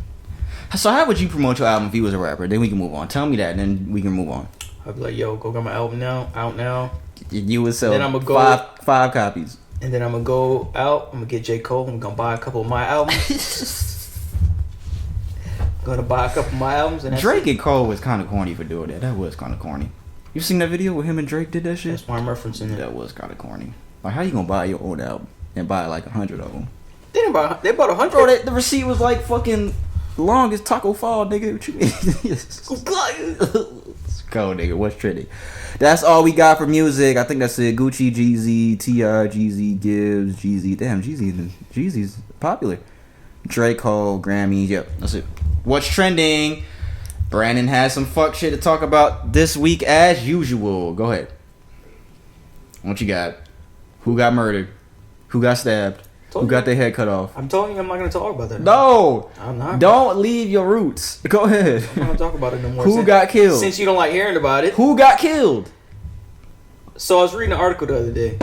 So how would you promote your album if you was a rapper? Then we can move on. Tell me that, and then we can move on. I'd be like, yo, go get my album out now. You would sell then I'm gonna go, five copies. And then I'm going to go out. I'm going to get J. Cole. I'm going to buy a couple of my albums. I'm going to buy a couple of my albums. And Drake and Cole was kind of corny for doing that. That was kind of corny. You seen that video where him and Drake did that shit? That's why I'm referencing it. That was kind of corny. Like, how you gonna buy your own album and buy like 100 of them? They bought 100. Bro, the receipt was like fucking long as Taco Fall, nigga. What you mean? Go, nigga. What's trending? That's all we got for music. I think that's it. Gucci, Jeezy, T.I., Jeezy, Gibbs, Jeezy. Damn, Jeezy's popular. Drake, Cole, Grammys. Yep, that's it. What's trending? Brandon has some fuck shit to talk about this week as usual. Go ahead. What you got? Who got murdered? Who got stabbed? Who got their head cut off? I'm telling you, I'm not going to talk about that. No! I'm not. Don't leave your roots. Go ahead. I'm not going to talk about it no more. Who got killed? Since you don't like hearing about it. Who got killed? So I was reading an article the other day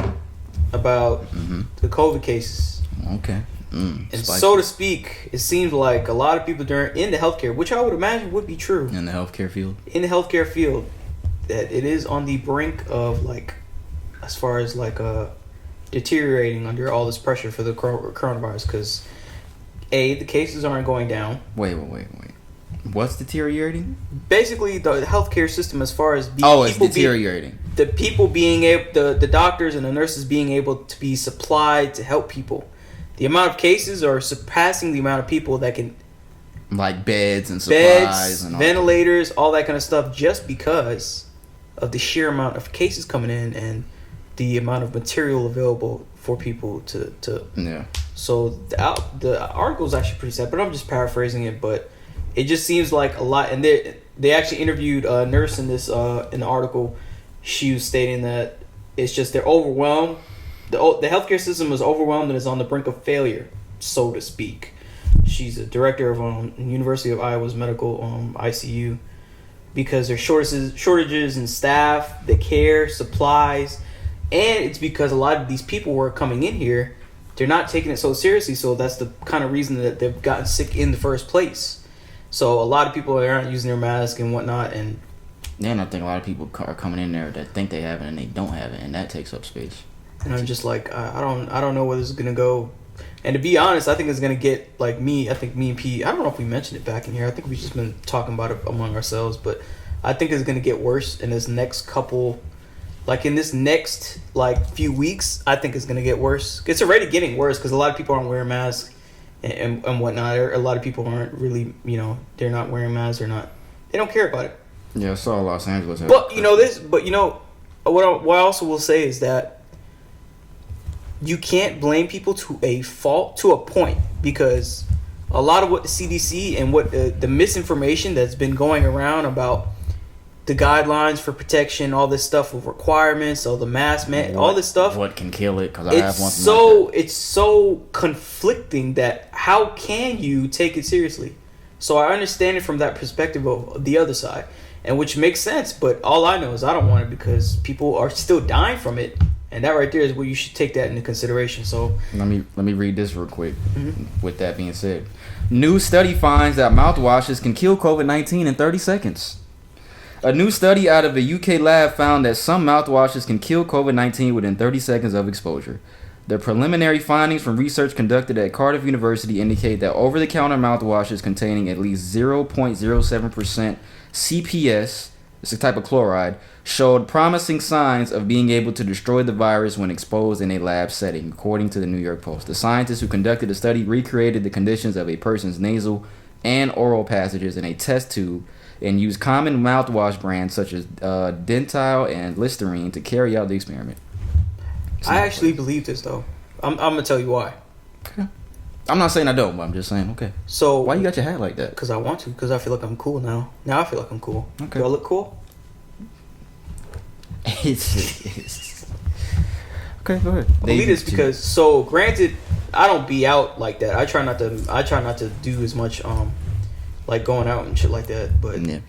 about the COVID cases. Okay. And so to speak, it seems like a lot of people in the healthcare, which I would imagine would be true. In the healthcare field? In the healthcare field, that it is on the brink of, like, as far as, like, deteriorating under all this pressure for the coronavirus. Because, A, the cases aren't going down. Wait. What's deteriorating? Basically, the healthcare system, as far as it's deteriorating. The people being able, the doctors and the nurses being able to be supplied to help people. The amount of cases are surpassing the amount of people that can, like beds and supplies and all ventilators, all that kind of stuff, just because of the sheer amount of cases coming in the amount of material available for people to yeah. So the article is actually pretty sad, but I'm just paraphrasing it. But it just seems like a lot. And they actually interviewed a nurse in this in the article. She was stating that it's just they're overwhelmed. The healthcare system is overwhelmed and is on the brink of failure, so to speak. She's a director of University of Iowa's medical ICU, because there's shortages in staff, the care, supplies, and it's because a lot of these people who are coming in here, they're not taking it so seriously. So that's the kind of reason that they've gotten sick in the first place. So a lot of people aren't using their mask and whatnot, and then I think a lot of people are coming in there that think they have it and they don't have it, and that takes up space. And I'm just like, I don't know where this is gonna go. And to be honest, I think it's gonna get like I think me and P, I don't know if we mentioned it back in here. I think we've just been talking about it among ourselves, but I think it's gonna get worse in this next few weeks. I think it's gonna get worse. It's already getting worse because a lot of people aren't wearing masks and whatnot. A lot of people aren't really, they're not wearing masks. They don't care about it. Yeah, I saw Los Angeles. But what I also will say is that you can't blame people to a point, because a lot of what the CDC and what the misinformation that's been going around about the guidelines for protection, all this stuff with requirements, all the mask, all this stuff. What can kill it? Because I have one. It's so conflicting that how can you take it seriously? So I understand it from that perspective of the other side, and which makes sense. But all I know is I don't want it because people are still dying from it. And that right there is where you should take that into consideration. So let me read this real quick. With that being said, new study finds that mouthwashes can kill COVID-19 in 30 seconds. A new study out of a UK lab found that some mouthwashes can kill COVID-19 within 30 seconds of exposure. The preliminary findings from research conducted at Cardiff University indicate that over-the-counter mouthwashes containing at least 0.07% CPS, it's a type of chloride, showed promising signs of being able to destroy the virus when exposed in a lab setting, according to the New York Post. The scientists who conducted the study recreated the conditions of a person's nasal and oral passages in a test tube and use common mouthwash brands such as Dentyl and Listerine to carry out the experiment. I actually believe this though. I'm gonna tell you why. Okay. I'm not saying I don't, but I'm just saying, okay. So why you got your hat like that? Because I want to. Because I feel like I'm cool now. Now I feel like I'm cool. Okay. Do I look cool? Okay, go ahead. I believe this because, so granted, I don't be out like that. I try not to do as much like going out and shit like that. But yeah.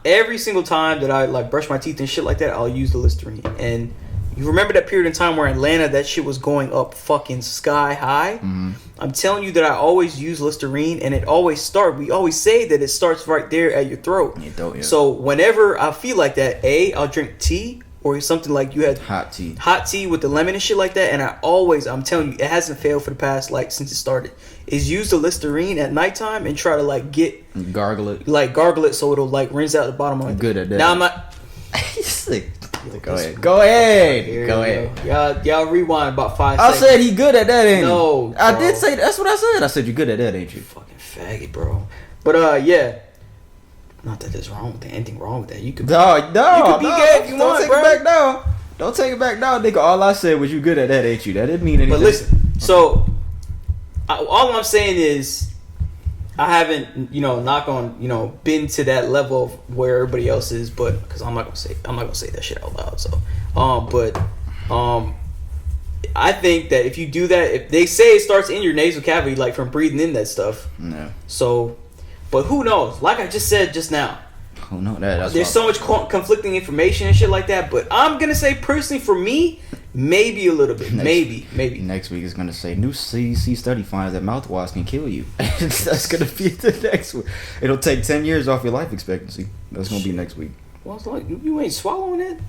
Every single time that I like brush my teeth and shit like that, I'll use the Listerine. And you remember that period in time where in Atlanta that shit was going up fucking sky high? Mm-hmm. I'm telling you that I always use Listerine, and it always we always say that it starts right there at your throat. Yeah. So whenever I feel like that, I'll drink tea or something like you had hot tea with the lemon and shit like that. And I'm telling you, it hasn't failed for the past since it started. Is use the Listerine at nighttime and try to gargle it so it'll rinse out the bottom of it. Good at that. Now I'm not. Go ahead. Y'all rewind about 5 I seconds. said he good at that, ain't No, he? I did say that's what I said. I said you good at that, ain't you? Fucking faggot, bro. But yeah. Not that there's anything wrong with that. You could be gay if you want, bro. Don't take it back down. Don't take it back down, nigga. All I said was you good at that, ain't you? That didn't mean anything. But listen, so all I'm saying is I haven't, knock on, been to that level of where everybody else is, but because I'm not gonna say that shit out loud. So, I think that if you do that, if they say it starts in your nasal cavity, like from breathing in that stuff. No. So, but who knows? Like I just said just now. Who knows that? There's so much conflicting information and shit like that. But I'm gonna say personally, for me, maybe a little bit. Maybe. Next week is gonna say new CDC study finds that mouthwash can kill you. That's gonna be the next one. It'll take 10 years off your life expectancy. That's gonna be next week. Well, it's like you ain't swallowing it.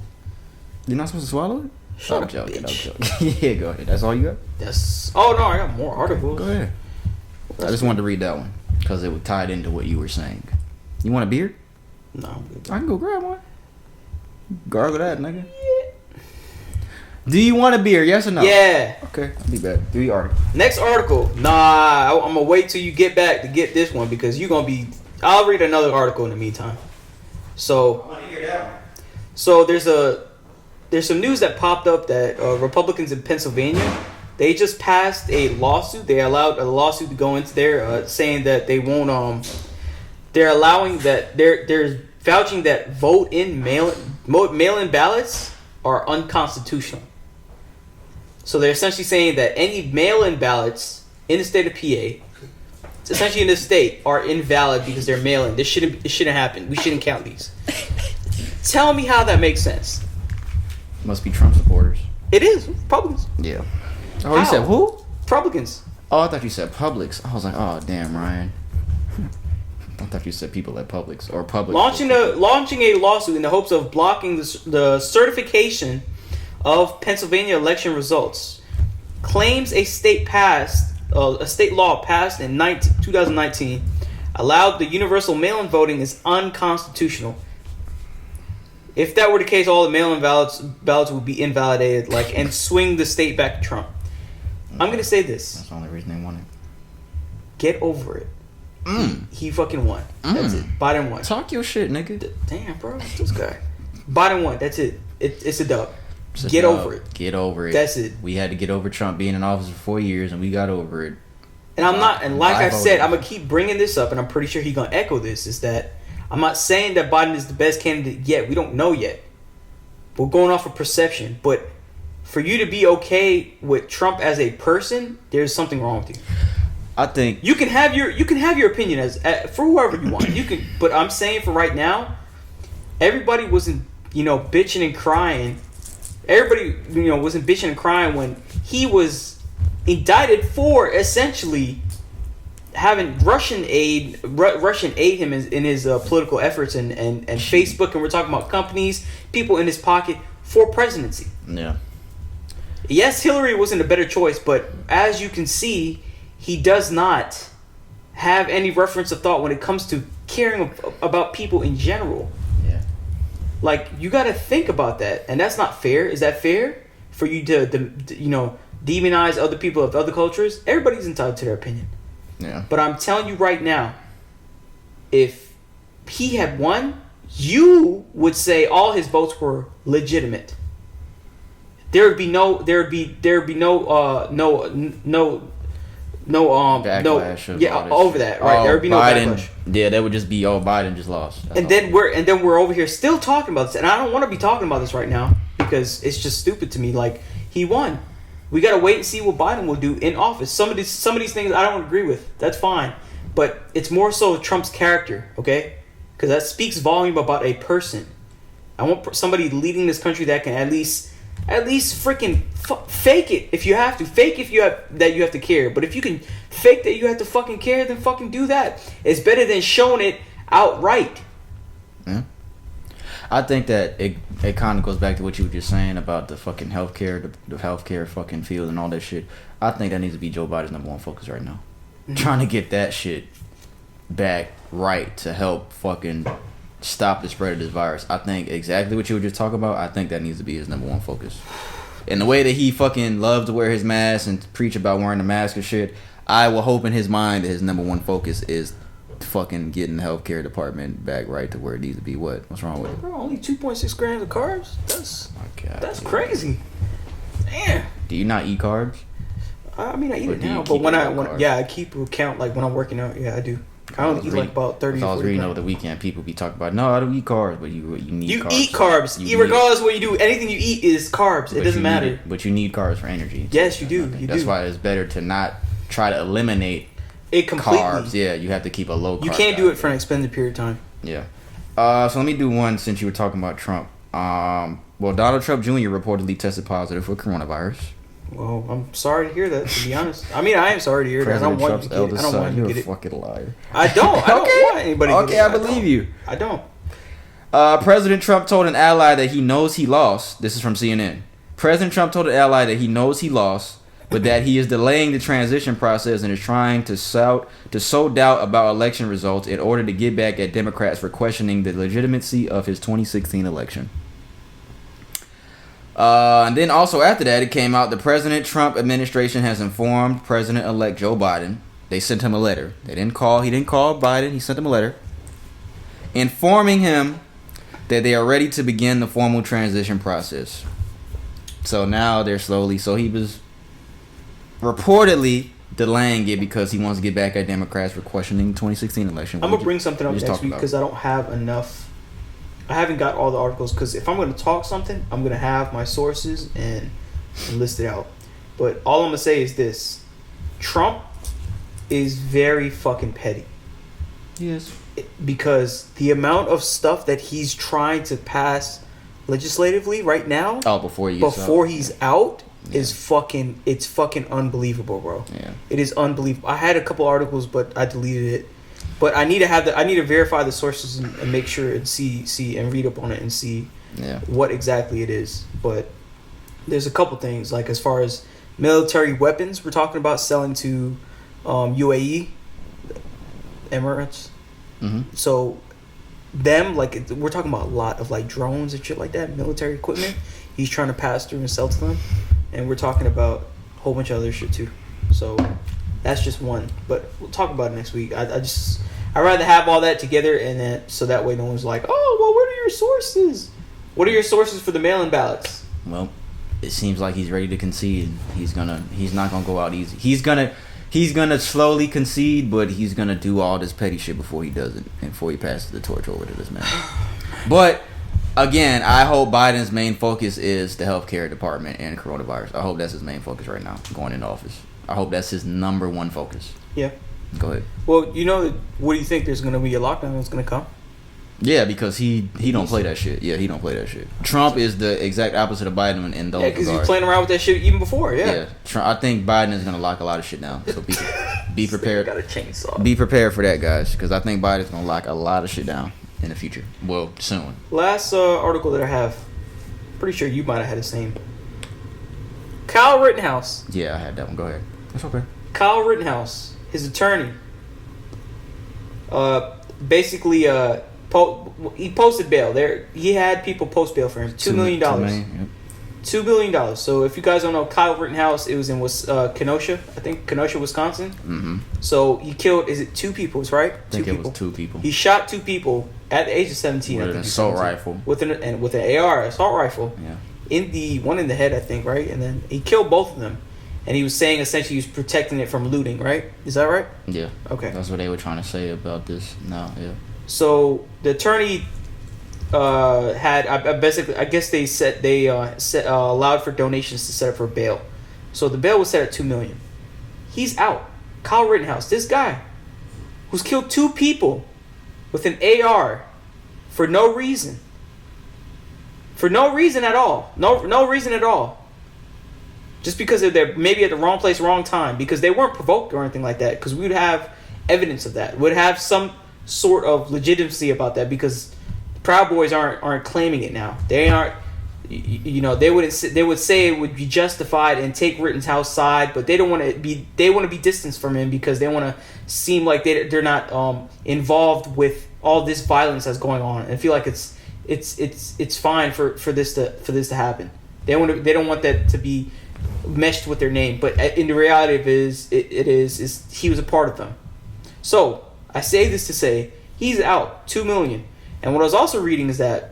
You're not supposed to swallow it? Shut I'm up, joking. bitch. Yeah, go ahead. That's all you got? Oh no, I got more articles. Go ahead. I just wanted to read that one because it tied into what you were saying. You want a beer? No. I can go grab one. Gargle that, nigga. Yeah. Do you want a beer? Yes or no? Yeah. Okay, I'll be back. Do your article. Next article. Nah, I'm gonna wait till you get back to get this one because you're gonna be. I'll read another article in the meantime. So. I want to hear that one. So there's some news that popped up that Republicans in Pennsylvania, they just passed a lawsuit. They allowed a lawsuit to go into there, saying that they won't. They're allowing that they're vouching that mail-in ballots are unconstitutional. So they're essentially saying that any mail-in ballots in the state of PA, essentially in this state, are invalid because they're mail-in. It shouldn't happen. We shouldn't count these. Tell me how that makes sense. Must be Trump supporters. It is Republicans. Yeah. Oh, you said who? Republicans. Oh, I thought you said Publix. I was like, oh damn, Ryan. I thought you said people at Publix or Publix. Launching a lawsuit in the hopes of blocking the certification of Pennsylvania election results. Claims a state law passed in 2019 allowed the universal mail-in voting is unconstitutional. If that were the case, all the mail-in ballots would be invalidated, and swing the state back to Trump. I'm gonna say this. That's the only reason they want it. Get over it. He fucking won. That's it. Biden won. Talk your shit, nigga. Damn, bro. This guy. Biden won. That's it. It's a dub. Get over it. Get over it. That's it. We had to get over Trump being in office for 4 years, and we got over it. And I'm not. And like I said, I'm gonna keep bringing this up, and I'm pretty sure he's gonna echo this. Is that I'm not saying that Biden is the best candidate yet. We don't know yet. We're going off of perception. But for you to be okay with Trump as a person, there's something wrong with you. I think you can have your opinion as for whoever you want. You can, but I'm saying for right now, everybody wasn't bitching and crying. Everybody wasn't bitching and crying when he was indicted for essentially having Russian aid him in his political efforts and Facebook, and we're talking about companies, people in his pocket for presidency. Yeah. Yes, Hillary wasn't a better choice, but as you can see, he does not have any reference of thought when it comes to caring about people in general. Yeah. You got to think about that, and that's not fair. Is that fair for you to demonize other people of other cultures? Everybody's entitled to their opinion. Yeah. But I'm telling you right now, if he had won, you would say all his votes were legitimate. There would be no backlash of all this over shit. that, right? There would be no Biden, backlash. Yeah, that would just be Biden just lost. That's And then we're over here still talking about this, and I don't want to be talking about this right now because it's just stupid to me. Like, he won. We gotta wait and see what Biden will do in office. Some of these things I don't agree with. That's fine, but it's more so Trump's character, okay? Because that speaks volume about a person. I want somebody leading this country that can at least freaking fake it if you have to. Fake if you have to care. But if you can fake that you have to fucking care, then fucking do that. It's better than showing it outright. Yeah. I think that it kind of goes back to what you were just saying about the fucking healthcare, the healthcare fucking field and all that shit. I think that needs to be Joe Biden's number one focus right now. Mm-hmm. Trying to get that shit back right to help fucking stop the spread of this virus. I think exactly what you were just talking about. I think that needs to be his number one focus. And the way that he fucking loves to wear his mask and preach about wearing the mask and shit, I will hope in his mind that his number one focus is fucking getting the healthcare department back right to where it needs to be. What's wrong with it? Bro, only 2.6 grams of carbs? That's crazy. Damn. Do you not eat carbs? I mean, I eat it now, but I keep a count, like when I'm working out. Yeah, I do. I only eat like about 30 I was reading over the weekend, people be talking about, no, I don't eat carbs, but you need you carbs. You eat carbs. Regardless of what you do, anything you eat is carbs. It doesn't matter. But you need carbs for energy. Yes, you do. That's why it's better to not try to eliminate it completely. Carbs. Yeah, you have to keep a low carb. You can't do it for an extended period of time. Yeah. So let me do one since you were talking about Trump. Well, Donald Trump Jr. reportedly tested positive for coronavirus. Well, I'm sorry to hear that, to be honest. I mean, I am sorry to hear that. I don't want you to get it. I don't want you to get it. You're a fucking liar. I don't want anybody to get it. Okay, I believe you. I don't. President Trump told an ally that he knows he lost. This is from CNN. President Trump told an ally that he knows he lost, but that he is delaying the transition process and is trying to sow doubt about election results in order to get back at Democrats for questioning the legitimacy of his 2016 election. And then also after that, it came out the President Trump administration has informed President-elect Joe Biden. They sent him a letter. He didn't call Biden. He sent him a letter informing him that they are ready to begin the formal transition process. So now they're slowly. So he was reportedly delaying it because he wants to get back at Democrats for questioning the 2016 election. I'm gonna bring something up next week because I don't have enough. I haven't got all the articles because if I'm going to talk something, I'm going to have my sources and list it out. But all I'm going to say is this. Trump is very fucking petty. Yes. Because the amount of stuff that he's trying to pass legislatively right now before he's out is fucking unbelievable, bro. Yeah. It is unbelievable. I had a couple articles, but I deleted it. But I need to verify the sources and make sure and see and read up on it and see what exactly it is. But there's a couple things, like as far as military weapons, we're talking about selling to UAE, Emirates. Mm-hmm. So them, like, we're talking about a lot of like drones and shit like that, military equipment. He's trying to pass through and sell to them, and we're talking about a whole bunch of other shit too. So that's just one, but we'll talk about it next week. I'd rather have all that together, and then so that way no one's like, oh, well, what are your sources? What are your sources for the mail-in ballots? Well, it seems like he's ready to concede. He's not gonna go out easy. He's gonna slowly concede, but he's gonna do all this petty shit before he does it and before he passes the torch over to this man. But again, I hope Biden's main focus is the healthcare department and coronavirus. I hope that's his main focus right now, going into office. I hope that's his number one focus. Yeah. Go ahead. Well, what do you think? There's going to be a lockdown that's going to come? Yeah, because he don't play that shit. Yeah, he don't play that shit. Trump is the exact opposite of Biden in those regards. Yeah, because he's playing around with that shit even before, yeah. I think Biden is going to lock a lot of shit down. So be prepared. Got a chainsaw. Be prepared for that, guys, because I think Biden's going to lock a lot of shit down in the future. Well, soon. Last article that I have, pretty sure you might have had the same. Kyle Rittenhouse. Yeah, I had that one. Go ahead. That's okay. Kyle Rittenhouse, his attorney, basically he posted bail. He had people post bail for him, $2 million. $2 billion. So if you guys don't know, Kyle Rittenhouse, it was in Kenosha, I think Kenosha, Wisconsin. Mm-hmm. So he killed, is it 2 people, right? I think it was 2 people. He shot 2 people at the age of 17. With I an think assault rifle. With an AR assault rifle. Yeah. In the one in the head, I think, right? And then he killed both of them. And he was saying essentially he was protecting it from looting, right? Is that right? Yeah. Okay. That's what they were trying to say about this. No, yeah. So the attorney had I guess they allowed for donations to set up for bail. So the bail was set at $2 million. He's out. Kyle Rittenhouse, this guy who's killed 2 people with an AR for no reason. For no reason at all. No reason at all. Just because they're maybe at the wrong place, wrong time. Because they weren't provoked or anything like that. Because we would have evidence of that. We'd have some sort of legitimacy about that. Because Proud Boys aren't claiming it now. They aren't. They would say it would be justified and take Rittenhouse's side, but they don't want to be. They want to be distanced from him because they want to seem like they're not involved with all this violence that's going on, and feel like it's fine for this to happen. They don't want that to be meshed with their name, but in the reality of it is he was a part of them. So I say this to say he's out $2 million, and what I was also reading is that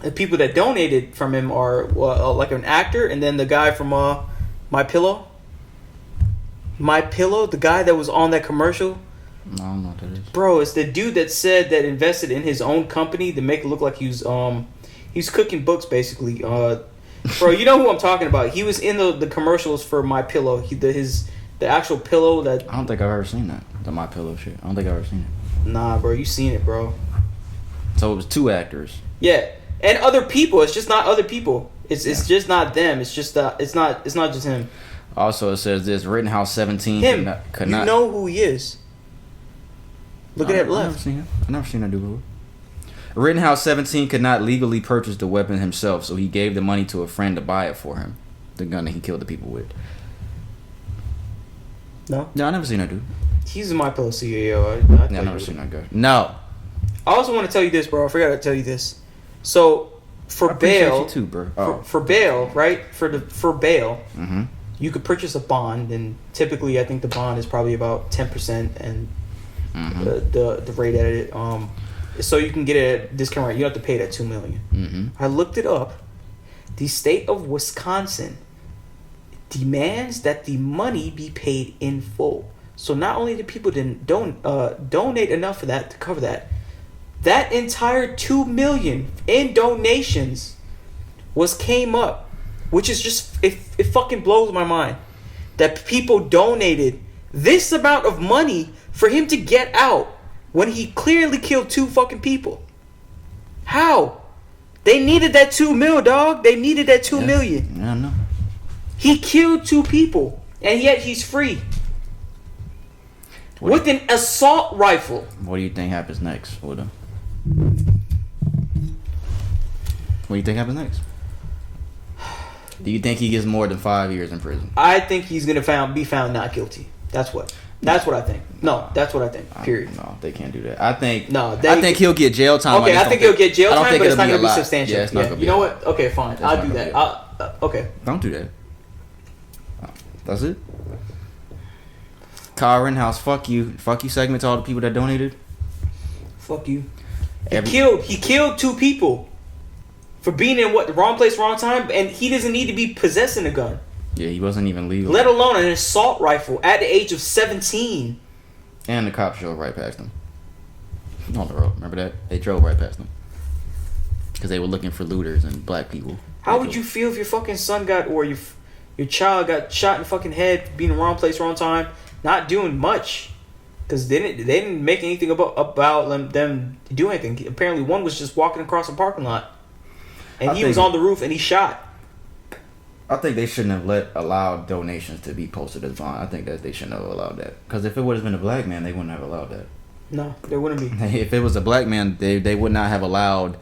the people that donated from him are like an actor, and then the guy from My Pillow, the guy that was on that commercial. No, I don't know what that is. Bro, it's the dude that said that invested in his own company to make it look like he's cooking books basically. Bro, you know who I'm talking about. He was in the commercials for My Pillow. The actual pillow that. I don't think I've ever seen that. The My Pillow shit. I don't think I've ever seen it. Nah, bro, you seen it, bro. So it was 2 actors. Yeah, and other people. It's just not other people. It's just not them. It's just it's not just him. Also, it says this Rittenhouse 17 Him. could not. You know who he is. Look at that left. I've never seen that dude before. Rittenhouse 17 could not legally purchase the weapon himself, so he gave the money to a friend to buy it for him. The gun that he killed the people with. No? No, I never seen that dude. He's My Pillow CEO. I've never seen that guy. No. I also want to tell you this, bro. I forgot to tell you this. So, for bail, you too, bro. Oh. For bail, right? For bail, mm-hmm. You could purchase a bond, and typically, I think the bond is probably about 10%, and the rate at it. So you can get it at discount rate. You don't have to pay it at $2 million. Mm-hmm. I looked it up. The state of Wisconsin demands that the money be paid in full. So not only did people donate enough for that to cover that, that entire $2 million in donations came up, which is just it fucking blows my mind that people donated this amount of money for him to get out when he clearly killed 2 fucking people. How? They needed that $2 million, dog. They needed that $2 million. Yeah, I know. He killed 2 people, and yet he's free. With an assault rifle. What do you think happens next with him? What do you think happens next? Do you think he gets more than 5 years in prison? I think he's gonna be found not guilty. That's what I think. No, that's what I think. Period. No, they can't do that. I think. No, I think he'll get jail time. Okay, I think he'll get jail time, but it's not gonna be substantial. Yeah, it's not gonna be. You know what? Okay, fine. I'll do that. Okay. Don't do that. That's it. Kyle Rittenhouse, fuck you. Fuck you segment to all the people that donated. Fuck you. He killed 2 people for being in the wrong place, wrong time, and he doesn't need to be possessing a gun. Yeah, he wasn't even legal. Let alone an assault rifle at the age of 17. And the cops drove right past him. On the road. Remember that? They drove right past him. Because they were looking for looters and black people. How would you feel if your fucking son or your child got shot in the fucking head, being in the wrong place, wrong time, not doing much? Because they didn't make anything about them do anything. Apparently one was just walking across a parking lot. And he was on the roof and he shot. I think they shouldn't have allowed donations to be posted as bond. I think that they shouldn't have allowed that. Because if it would have been a black man, they wouldn't have allowed that. No, they wouldn't be. If it was a black man, they would not have allowed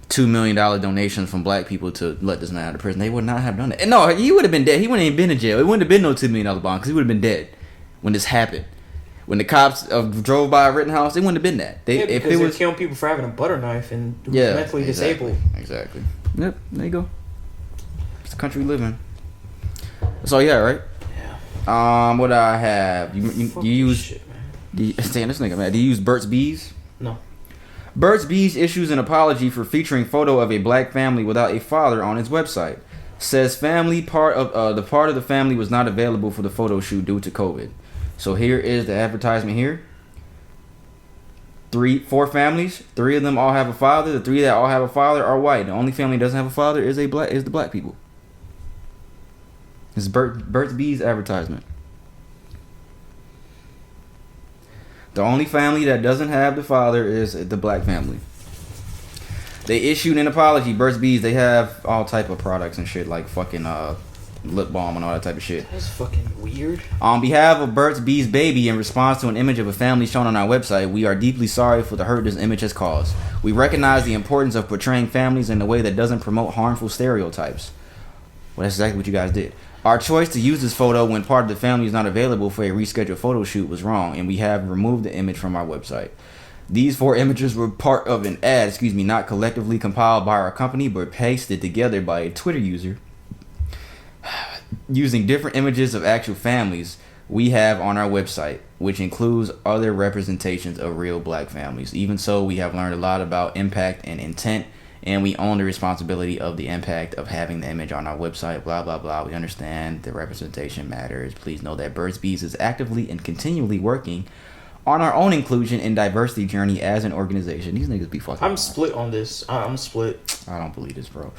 $2 million donations from black people to let this man out of prison. They would not have done that. And no, he would have been dead. He wouldn't even been in jail. It wouldn't have been no $2 million bond because he would have been dead when this happened. When the cops drove by Rittenhouse, it wouldn't have been that. Because they're killing people for having a butter knife and mentally disabled. Exactly. Yep, there you go. the country we live in. So yeah, right? Yeah. What I have? You use? Shit, man. Damn, this nigga, man. Do you use Burt's Bees? No. Burt's Bees issues an apology for featuring photo of a black family without a father on its website. Says the part of the family was not available for the photo shoot due to COVID. So here is the advertisement here. 4 families. 3 of them all have a father. The 3 that all have a father are white. The only family that doesn't have a father is the black people. This is Burt's Bees advertisement. The only family that doesn't have the father is the black family. They issued an apology. Burt's Bees, they have all type of products and shit like fucking lip balm and all that type of shit. That's fucking weird. On behalf of Burt's Bees Baby, in response to an image of a family shown on our website, we are deeply sorry for the hurt this image has caused. We recognize the importance of portraying families in a way that doesn't promote harmful stereotypes. Well, that's exactly what you guys did. Our choice to use this photo when part of the family is not available for a rescheduled photo shoot was wrong, and we have removed the image from our website. These 4 images were part of an ad, not collectively compiled by our company, but pasted together by a Twitter user using different images of actual families we have on our website, which includes other representations of real black families. Even so, we have learned a lot about impact and intent, and we own the responsibility of the impact of having the image on our website, blah, blah, blah. We understand the representation matters. Please know that Burt's Bees is actively and continually working on our own inclusion and diversity journey as an organization. These niggas be fucking. I'm split on this. I'm split. I don't believe this, bro.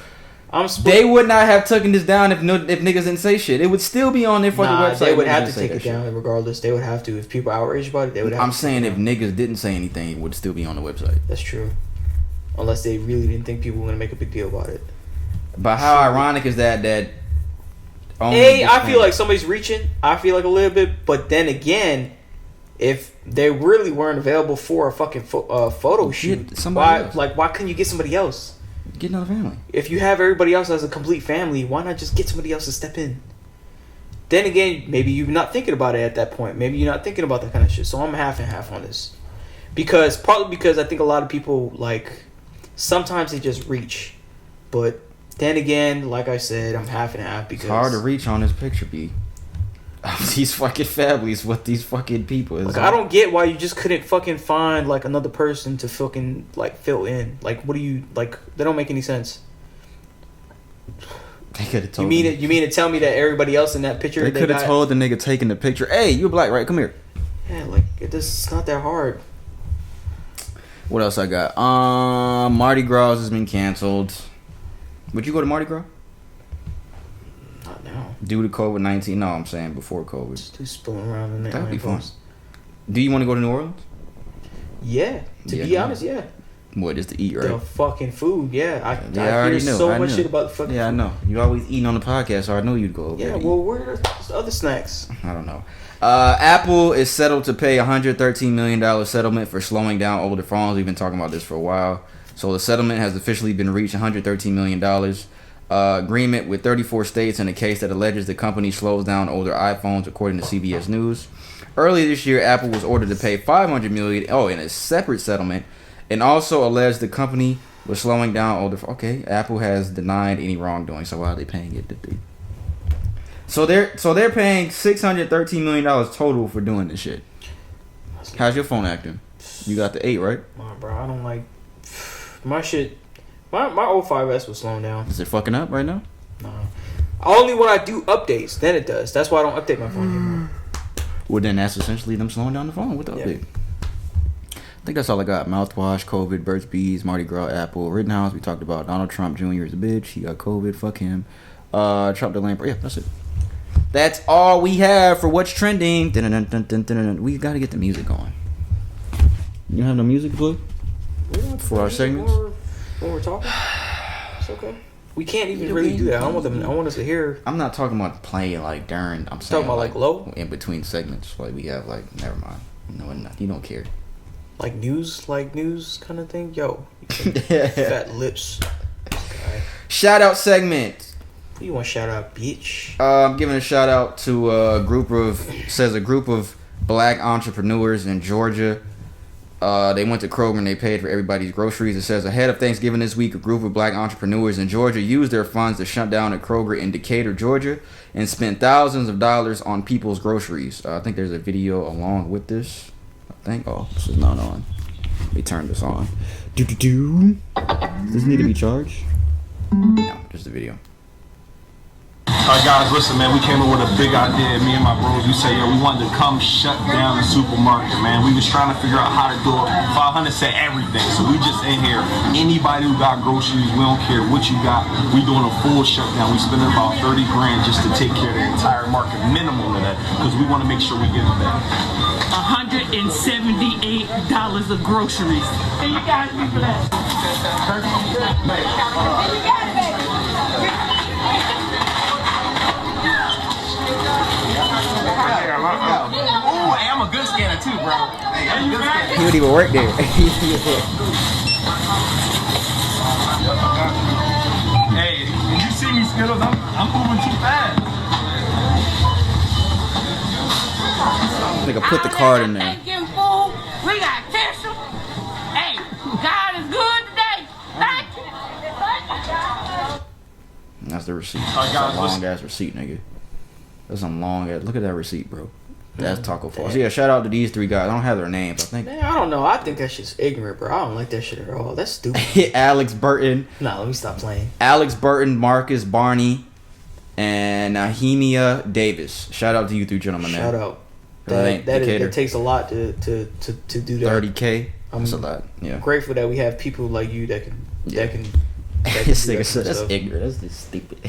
I'm split. They would not have taken this down if niggas didn't say shit. It would still be on their fucking website. They would have to take it down regardless. They would have to. If people are outraged about it, they would have to. I'm saying if niggas didn't say anything, it would still be on the website. That's true. Unless they really didn't think people were going to make a big deal about it. But how ironic is that I feel like somebody's reaching. I feel like a little bit. But then again, if they really weren't available for a fucking photo shoot, why couldn't you get somebody else? Get another family. If you have everybody else as a complete family, why not just get somebody else to step in? Then again, maybe you're not thinking about it at that point. Maybe you're not thinking about that kind of shit. So I'm half and half on this. Partly because I think a lot of people, sometimes they just reach. But then again, like I said, I'm half and half because... It's hard to reach on this picture, B. These fucking families with these fucking people. I don't get why you just couldn't fucking find another person to fucking fill in. What do you they don't make any sense. They could have told You mean to tell me that everybody else in that picture they could have told the nigga taking the picture, hey, you're black, right? Come here. Yeah, it's not that hard. What else I got? Mardi Gras has been canceled. Would you go to Mardi Gras? Not now. Due to COVID-19? No, I'm saying before COVID. Just do spilling around in there. That would be fun. Do you want to go to New Orleans? Yeah. To be honest, yeah. What, just to eat, right? The fucking food, yeah. I already hear know. so much shit about the fucking food. Yeah, I know. You always eating on the podcast, so I know you'd go over there. Yeah, well, where are the other snacks? I don't know. Apple is settled to pay $113 million settlement for slowing down older phones. We've been talking about this for a while. So the settlement has officially been reached, $113 million. Agreement with 34 states in a case that alleges the company slows down older iPhones, according to CBS News. Earlier this year, Apple was ordered to pay $500 million, in a separate settlement, and also alleged the company was slowing down older. Okay, Apple has denied any wrongdoing. So why are they paying it? So they're paying $613 million total for doing this shit. How's your phone acting? You got the 8, right? Nah, bro, I don't like my shit. My old 5S was slowing down. Is it fucking up right now? No. Only when I do updates, then it does. That's why I don't update my phone anymore. Well, then that's essentially them slowing down the phone with the update. I think that's all I got. Mouthwash, COVID, Burt's Bees, Mardi Gras, Apple, Rittenhouse. We talked about Donald Trump Jr. is a bitch. He got COVID. Fuck him. Trump the Lamp. Yeah, that's it. That's all we have for what's trending. We got to get the music going. You have no music, Blue? For our segments? When we're talking? It's okay. We can't even really do that. I want us to hear. I'm not talking about playing during. I'm saying talking about low? In between segments. We have never mind. No, you don't care. News kind of thing? Yo. Fat lips. Shout out segment. Who you want to shout out, bitch? I'm giving a shout out to a group of black entrepreneurs in Georgia They went to Kroger and they paid for everybody's groceries. It says, ahead of Thanksgiving this week, a group of black entrepreneurs in Georgia used their funds to shut down a Kroger in Decatur, Georgia, and spent thousands of dollars on people's groceries. I think there's a video along with this. I think. Oh, this is not on. Let me turn this on. Does this need to be charged? No, just a video. Guys, listen, man, we came up with a big idea. Me and my bros, we say, yo, we wanted to come shut down the supermarket, man. We was trying to figure out how to do it. 500 said everything, so we just in here. Anybody who got groceries, we don't care what you got. We doing a full shutdown. We spending about 30 grand just to take care of the entire market, minimum of that, because we want to make sure we get it back. $178 of groceries. And you guys be blessed. Ooh, hey, I'm a good scanner too, bro. Hey, I'm a good scanner. He would even work there. Hey, did you see me, Skittles? I'm moving too fast. Nigga, put the card in there. Thanksgiving food. We got tissue. Hey, God is good today. Thank you. That's the receipt. That's a long ass receipt, nigga. That's some long ass. Look at that receipt, bro. That's Taco Fall. So yeah, shout out to these three guys. I don't have their names. I think. Man, I don't know. I think that shit's ignorant, bro. I don't like that shit at all. That's stupid. Alex Burton. Nah, let me stop playing. Alex Burton, Marcus Barney, and Nahemia Davis. Shout out to you three gentlemen, man. Shout out. That takes a lot to do that. 30K. That's a lot. Yeah. Grateful that we have people like you that can This nigga said that's ignorant. That's just stupid.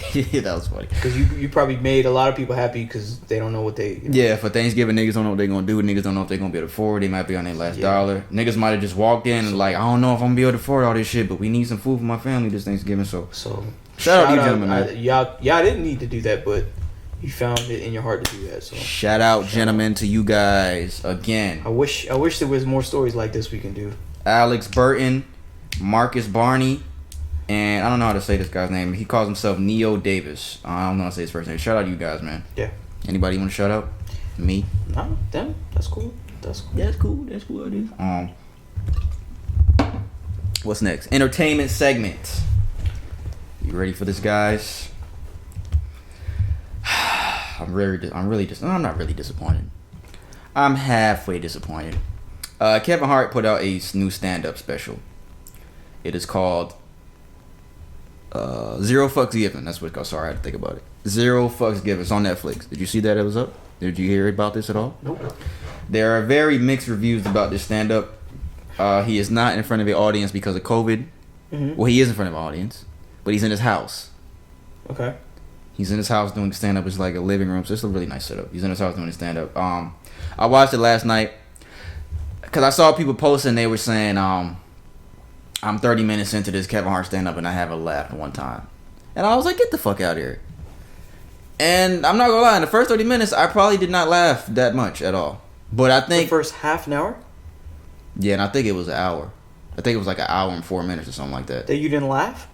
That was funny. Because you probably made a lot of people happy because they don't know what they. Yeah, for Thanksgiving, niggas don't know what they're gonna do. Niggas don't know if they're gonna be able to afford. They might be on their last dollar. Niggas might have just walked in and like, I don't know if I'm gonna be able to afford all this shit, but we need some food for my family this Thanksgiving. So shout out to you gentlemen, man. Y'all didn't need to do that, but you found it in your heart to do that. So shout out, gentlemen, to you guys again. I wish there was more stories like this we can do. Alex Burton, Marcus Barney. And I don't know how to say this guy's name. He calls himself Neo Davis. I don't know how to say his first name. Shout out to you guys, man. Yeah. Anybody want to shout out? Me? No, them. That's cool. That's cool. That's cool. That's cool. It is. What's next? Entertainment segment. You ready for this, guys? I'm not really disappointed. I'm halfway disappointed. Kevin Hart put out a new stand-up special. It is called Zero Fucks Given. That's what it's called. Sorry, I had to think about it. Zero Fucks Given. It's on Netflix. Did you see that it was up? Did you hear about this at all? Nope. There are very mixed reviews about this stand-up. He is not in front of the audience because of COVID. Mm-hmm. Well, he is in front of an audience, but he's in his house. Okay. He's in his house doing stand-up. It's like a living room, so it's a really nice setup. He's in his house doing stand-up. I watched it last night because I saw people posting. They were saying, I'm 30 minutes into this Kevin Hart stand-up and I haven't laughed one time. And I was like, get the fuck out of here. And I'm not gonna lie, in the first 30 minutes, I probably did not laugh that much at all. But I think... The first half an hour? Yeah, and I think it was an hour. I think it was like an hour and 4 minutes or something like that. That you didn't laugh?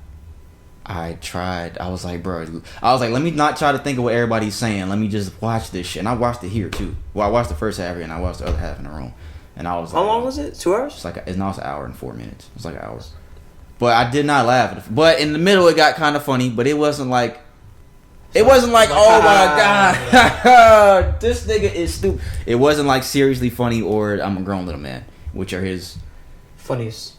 I tried. I was like, bro. I was like, let me not try to think of what everybody's saying. Let me just watch this shit. And I watched it here, too. Well, I watched the first half here and I watched the other half in the room. And I was like... How long was it? 2 hours? It's like it's now an hour and 4 minutes. It's like an hour. But I did not laugh. But in the middle, it got kind of funny. But it wasn't like... It wasn't like, oh my god, this nigga is stupid. It wasn't like seriously funny or I'm a grown little man, which are his funniest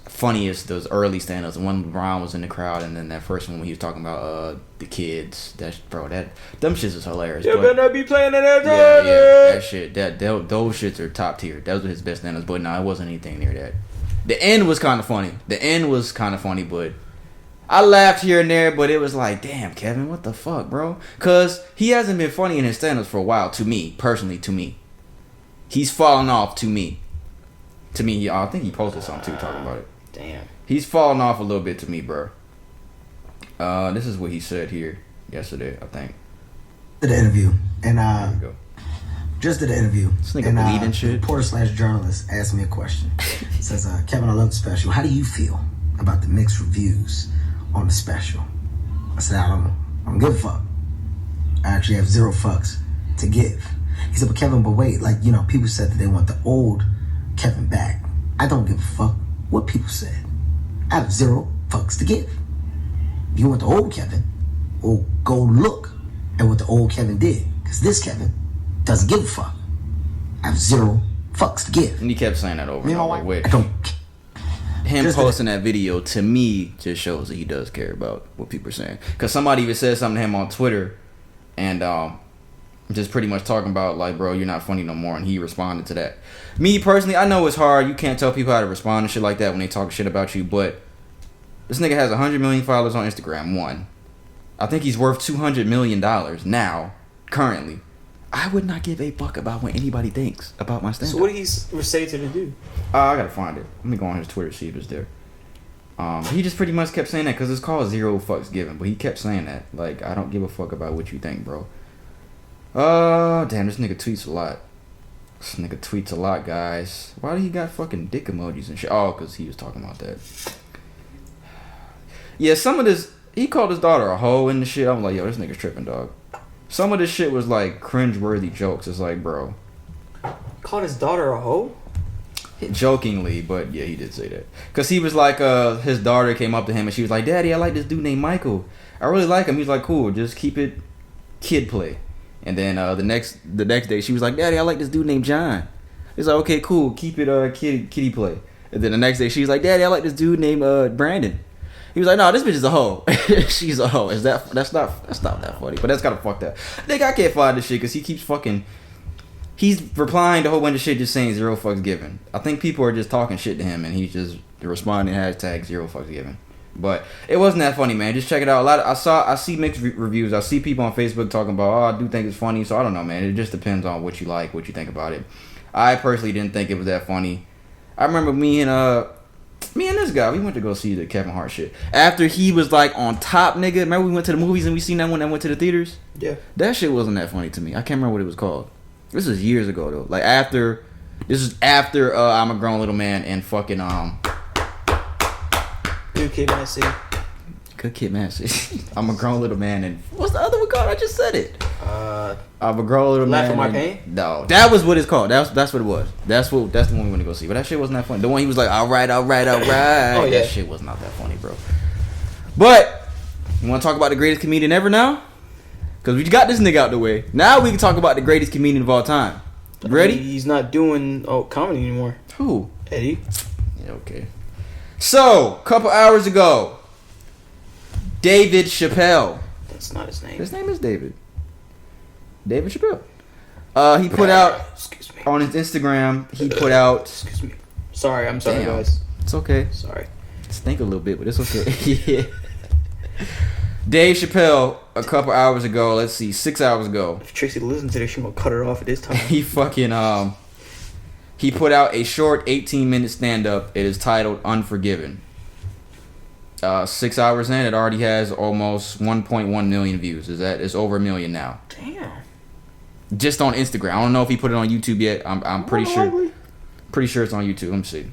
those early stand-ups. And when Brown was in the crowd, and then that first one when he was talking about the kids. Them shits is hilarious. You better not be playing that. Yeah, that shit. Those shits are top tier. Those were his best stand-ups. But no, it wasn't anything near that. The end was kind of funny. But I laughed here and there, but it was like, damn, Kevin, what the fuck, bro? Because he hasn't been funny in his stand-ups for a while, to me. He's fallen off to me. I think he posted something, too, talking about it. Damn. He's fallen off a little bit to me, bro. This is what he said here yesterday, I think. Did the interview. And, there you go. Just did the interview. This nigga bleeding shit. Reporter/journalist asked me a question. It says, Kevin, I love the special. How do you feel about the mixed reviews on the special? I said, I don't give a fuck. I actually have zero fucks to give. He said, but Kevin, wait, people said that they want the old Kevin back. I don't give a fuck what people said. I have 0 fucks to give. If you want the old Kevin, well, go look at what the old Kevin did. Because this Kevin doesn't give a fuck. I have 0 fucks to give. And he kept saying that over and over. Which I don't. him posting that video to me just shows that he does care about what people are saying. Because somebody even said something to him on Twitter, and just pretty much talking about like, bro, you're not funny no more, and he responded to that. Me personally, I know it's hard. You can't tell people how to respond and shit like that when they talk shit about you, but this nigga has 100 million followers on Instagram. One, I think he's worth $200 million now, currently. I would not give a fuck about what anybody thinks about my stand-up. So what did he say to do? I gotta find it. Let me go on his Twitter, see if it's there. He just pretty much kept saying that because it's called 0 fucks given, but he kept saying that. Like, I don't give a fuck about what you think, bro. Damn, this nigga tweets a lot. This nigga tweets a lot, guys. Why do he got fucking dick emojis and shit? Oh, because he was talking about that. Yeah, some of this, he called his daughter a hoe and the shit. I'm like, yo, this nigga's tripping, dog. Some of this shit was like cringe-worthy jokes. It's like, bro. Called his daughter a hoe? Jokingly, but yeah, he did say that. Because he was like, his daughter came up to him and she was like, Daddy, I like this dude named Michael. I really like him. He's like, cool, just keep it kid play. And then the next day, she was like, Daddy, I like this dude named John. He's like, okay, cool, keep it kitty play. And then the next day, she was like, Daddy, I like this dude named Brandon. He was like, no, this bitch is a hoe. She's a hoe. That's not that funny, but that's kind of fucked up. Nigga, I can't find this shit because he keeps fucking. He's replying to a whole bunch of shit, just saying 0 fucks given. I think people are just talking shit to him, and he's just responding hashtag 0 fucks given. But it wasn't that funny, man. Just check it out. I see mixed reviews. I see people on Facebook talking about, oh, I do think it's funny. So I don't know, man. It just depends on what you like, what you think about it. I personally didn't think it was that funny. I remember me and this guy, we went to go see the Kevin Hart shit. After he was like on top, nigga. Remember we went to the movies and we seen that one that went to the theaters? Yeah. That shit wasn't that funny to me. I can't remember what it was called. This is years ago though. Like after I'm a Grown Little Man and fucking Good Kid, Mad City. Good Kid, Mad City. I'm a Grown Little Man and what's the other one called? I just said it. I'm a Grown Little Man. Laugh at My Pain? No, that was what it's called. That's what it was. That's the one we went to go see. But that shit wasn't that funny. The one he was like, all right. Oh, yeah. That shit was not that funny, bro. But you want to talk about the greatest comedian ever now? Because we got this nigga out the way. Now we can talk about the greatest comedian of all time. You ready? He's not doing comedy anymore. Who? Eddie. Yeah, okay. So, a couple hours ago, David Chappelle. That's not his name. His name is David. David Chappelle. He put out on his Instagram. He put out. Excuse me. Sorry, I'm sorry, Damn. guys. It's okay. Sorry. Stink a little bit, but it's okay. Yeah. Dave Chappelle, a couple hours ago. Let's see, 6 hours ago. If Tracy listens to this, she's gonna cut it off at this time. He fucking he put out a short 18-minute stand-up. It is titled Unforgiven. 6 hours in, it already has almost 1.1 million views. It's over 1 million now. Damn. Just on Instagram. I don't know if he put it on YouTube yet. I'm pretty sure. Pretty sure it's on YouTube. Let me see.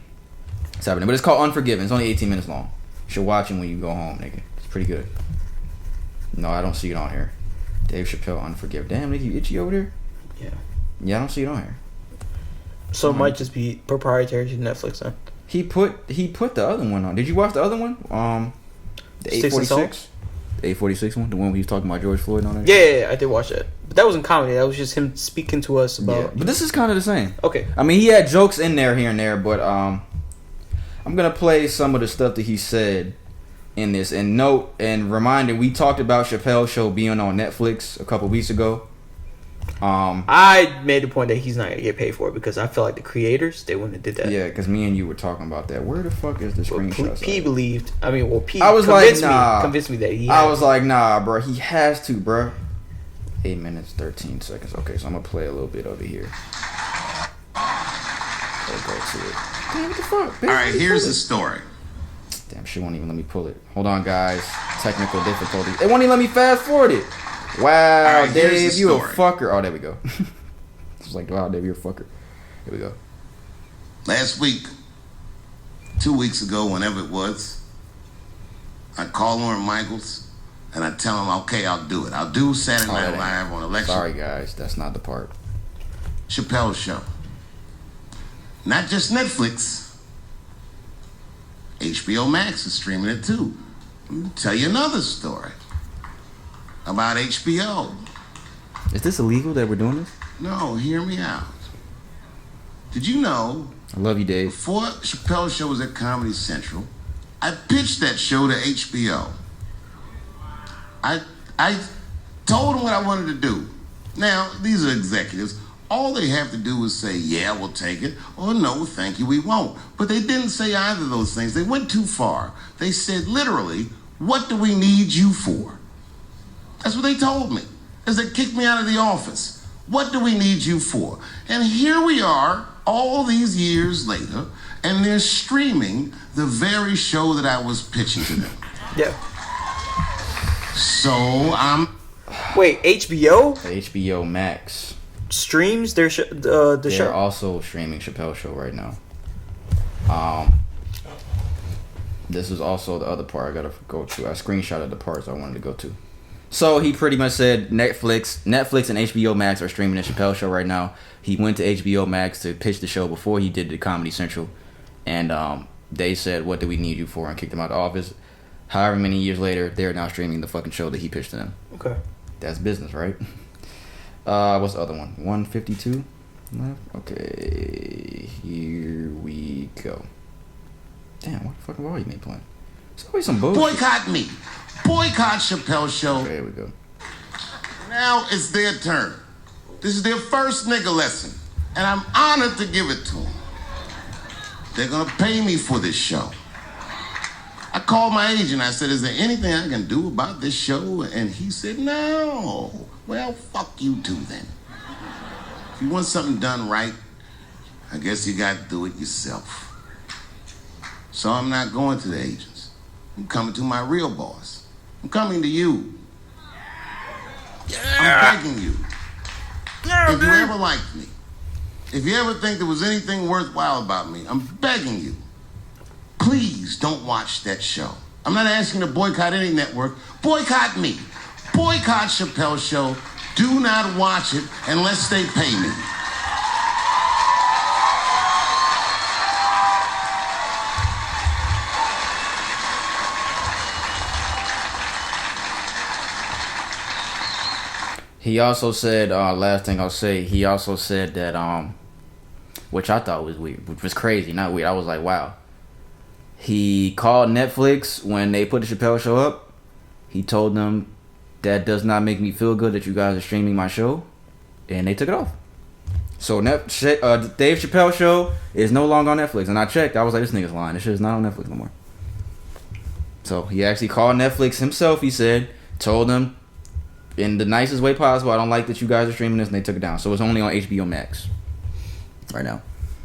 It's happening, but it's called Unforgiven. It's only 18 minutes long. You should watch it when you go home, nigga. It's pretty good. No, I don't see it on here. Dave Chappelle Unforgiven. Damn, nigga, you itchy over there? Yeah. Yeah, I don't see it on here. So it might just be proprietary to Netflix then. He put the other one on. Did you watch the other one? The 846? The 846 one? The one where he was talking about George Floyd and all that? Yeah, I did watch that. But that wasn't comedy. That was just him speaking to us about... Yeah, but this is kind of the same. Okay. I mean, he had jokes in there here and there, but I'm going to play some of the stuff that he said in this. And note and reminder, we talked about Chappelle's show being on Netflix a couple weeks ago. I made the point that he's not going to get paid for it because I feel like the creators, they wouldn't have did that. Yeah, because me and you were talking about that. Where the fuck is the screenshot? P believed. I mean, well, P I was convinced like, nah. convinced me that he I was like, nah, bro. He has to, bro. 8 minutes, 13 seconds. Okay, so I'm going to play a little bit over here. Let's go to it. Damn, what the fuck? All right, here's the story. Damn, she won't even let me pull it. Hold on, guys. Technical difficulties. It won't even let me fast forward it. Wow, right, here's Dave, the you a story. fucker. Oh, there we go. It's like, wow, Dave, you're a fucker. Here we go. Last week, 2 weeks ago, whenever it was, I call Lauren Michaels and I tell him, okay, I'll do it. I'll do Saturday Night Live on election. Sorry, guys. That's not the part. Chappelle's show. Not just Netflix, HBO Max is streaming it too. Let me tell you another story about HBO. Is this illegal that we're doing this? No, hear me out. Did you know? I love you, Dave. Before Chappelle's show was at Comedy Central, I pitched that show to HBO. I told them what I wanted to do. Now, these are executives. All they have to do is say, yeah, we'll take it, or no, thank you, we won't. But they didn't say either of those things. They went too far. They said, literally, what do we need you for? That's what they told me, as they kicked me out of the office. What do we need you for? And here we are, all these years later, and they're streaming the very show that I was pitching to them. Yeah. So I'm... Wait, HBO? HBO Max streams their the They're show. also streaming Chappelle's show right now. This is also the other part I gotta go to. I screenshotted the parts I wanted to go to. So he pretty much said Netflix and HBO Max are streaming the Chappelle show right now. He went to HBO Max to pitch the show before he did the Comedy Central, and they said, "What do we need you for?" and kicked him out of the office. However many years later, they're now streaming the fucking show that he pitched to them. Okay. That's business, right? What's the other one? 152 left? Okay, here we go. Damn, what the fucking volume ain't playing? It's always some bullshit. Boycott me. Boycott Chappelle's show. Okay, here we go. Now it's their turn. This is their first nigga lesson, and I'm honored to give it to them. They're gonna pay me for this show. I called my agent. I said, is there anything I can do about this show? And he said, no. Well, fuck you too then. If you want something done right, I guess you got to do it yourself. So I'm not going to the agents. I'm coming to my real boss. I'm coming to you. I'm begging you. If you ever liked me, if you ever think there was anything worthwhile about me, I'm begging you. Please don't watch that show. I'm not asking you to boycott any network. Boycott me. Boycott Chappelle's show. Do not watch it unless they pay me. He also said, last thing I'll say, he also said that, which I thought was weird, which was crazy, not weird. I was like, wow. He called Netflix when they put the Chappelle show up. He told them, that does not make me feel good that you guys are streaming my show. And they took it off. So Dave Chappelle show is no longer on Netflix. And I checked, I was like, this nigga's lying. This shit is not on Netflix no more. So he actually called Netflix himself, he said, told them, in the nicest way possible, I don't like that you guys are streaming this, and they took it down. So it's only on HBO Max right now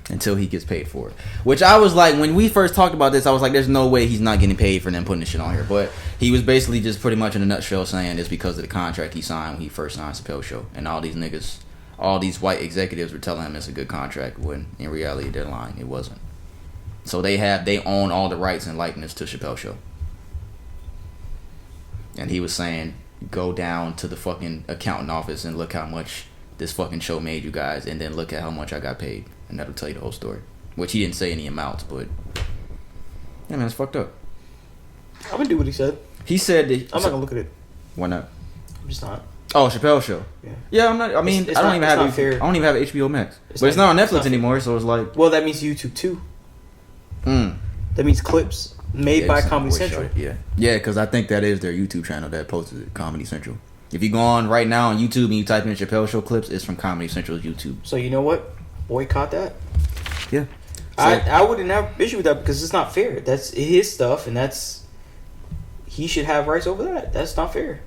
until he gets paid for it. Which I was like, when we first talked about this, I was like, there's no way he's not getting paid for them putting this shit on here. But he was basically just pretty much in a nutshell saying it's because of the contract he signed when he first signed Chappelle show. And all these niggas, all these white executives were telling him it's a good contract when in reality they're lying. It wasn't. So they own all the rights and likeness to Chappelle show. And he was saying, go down to the fucking accountant office and look how much this fucking show made you guys, and then look at how much I got paid, and that'll tell you the whole story. Which he didn't say any amounts, but yeah, man, it's fucked up. I'm gonna do what he said. He said that, I'm not gonna look at it. Why not? I'm just not. Oh, Chappelle show. Yeah, I'm not. I mean, I don't even have HBO Max, but it's not on Netflix anymore. So it's like, well, that means YouTube too. That means clips made by Comedy Central. Yeah, because I think that is their YouTube channel that posted it, Comedy Central. If you go on right now on YouTube and you type in Chappelle show clips, it's from Comedy Central's YouTube. So you know what? Boycott that. Yeah. I wouldn't have issue with that because it's not fair. That's his stuff, and he should have rights over that. That's not fair.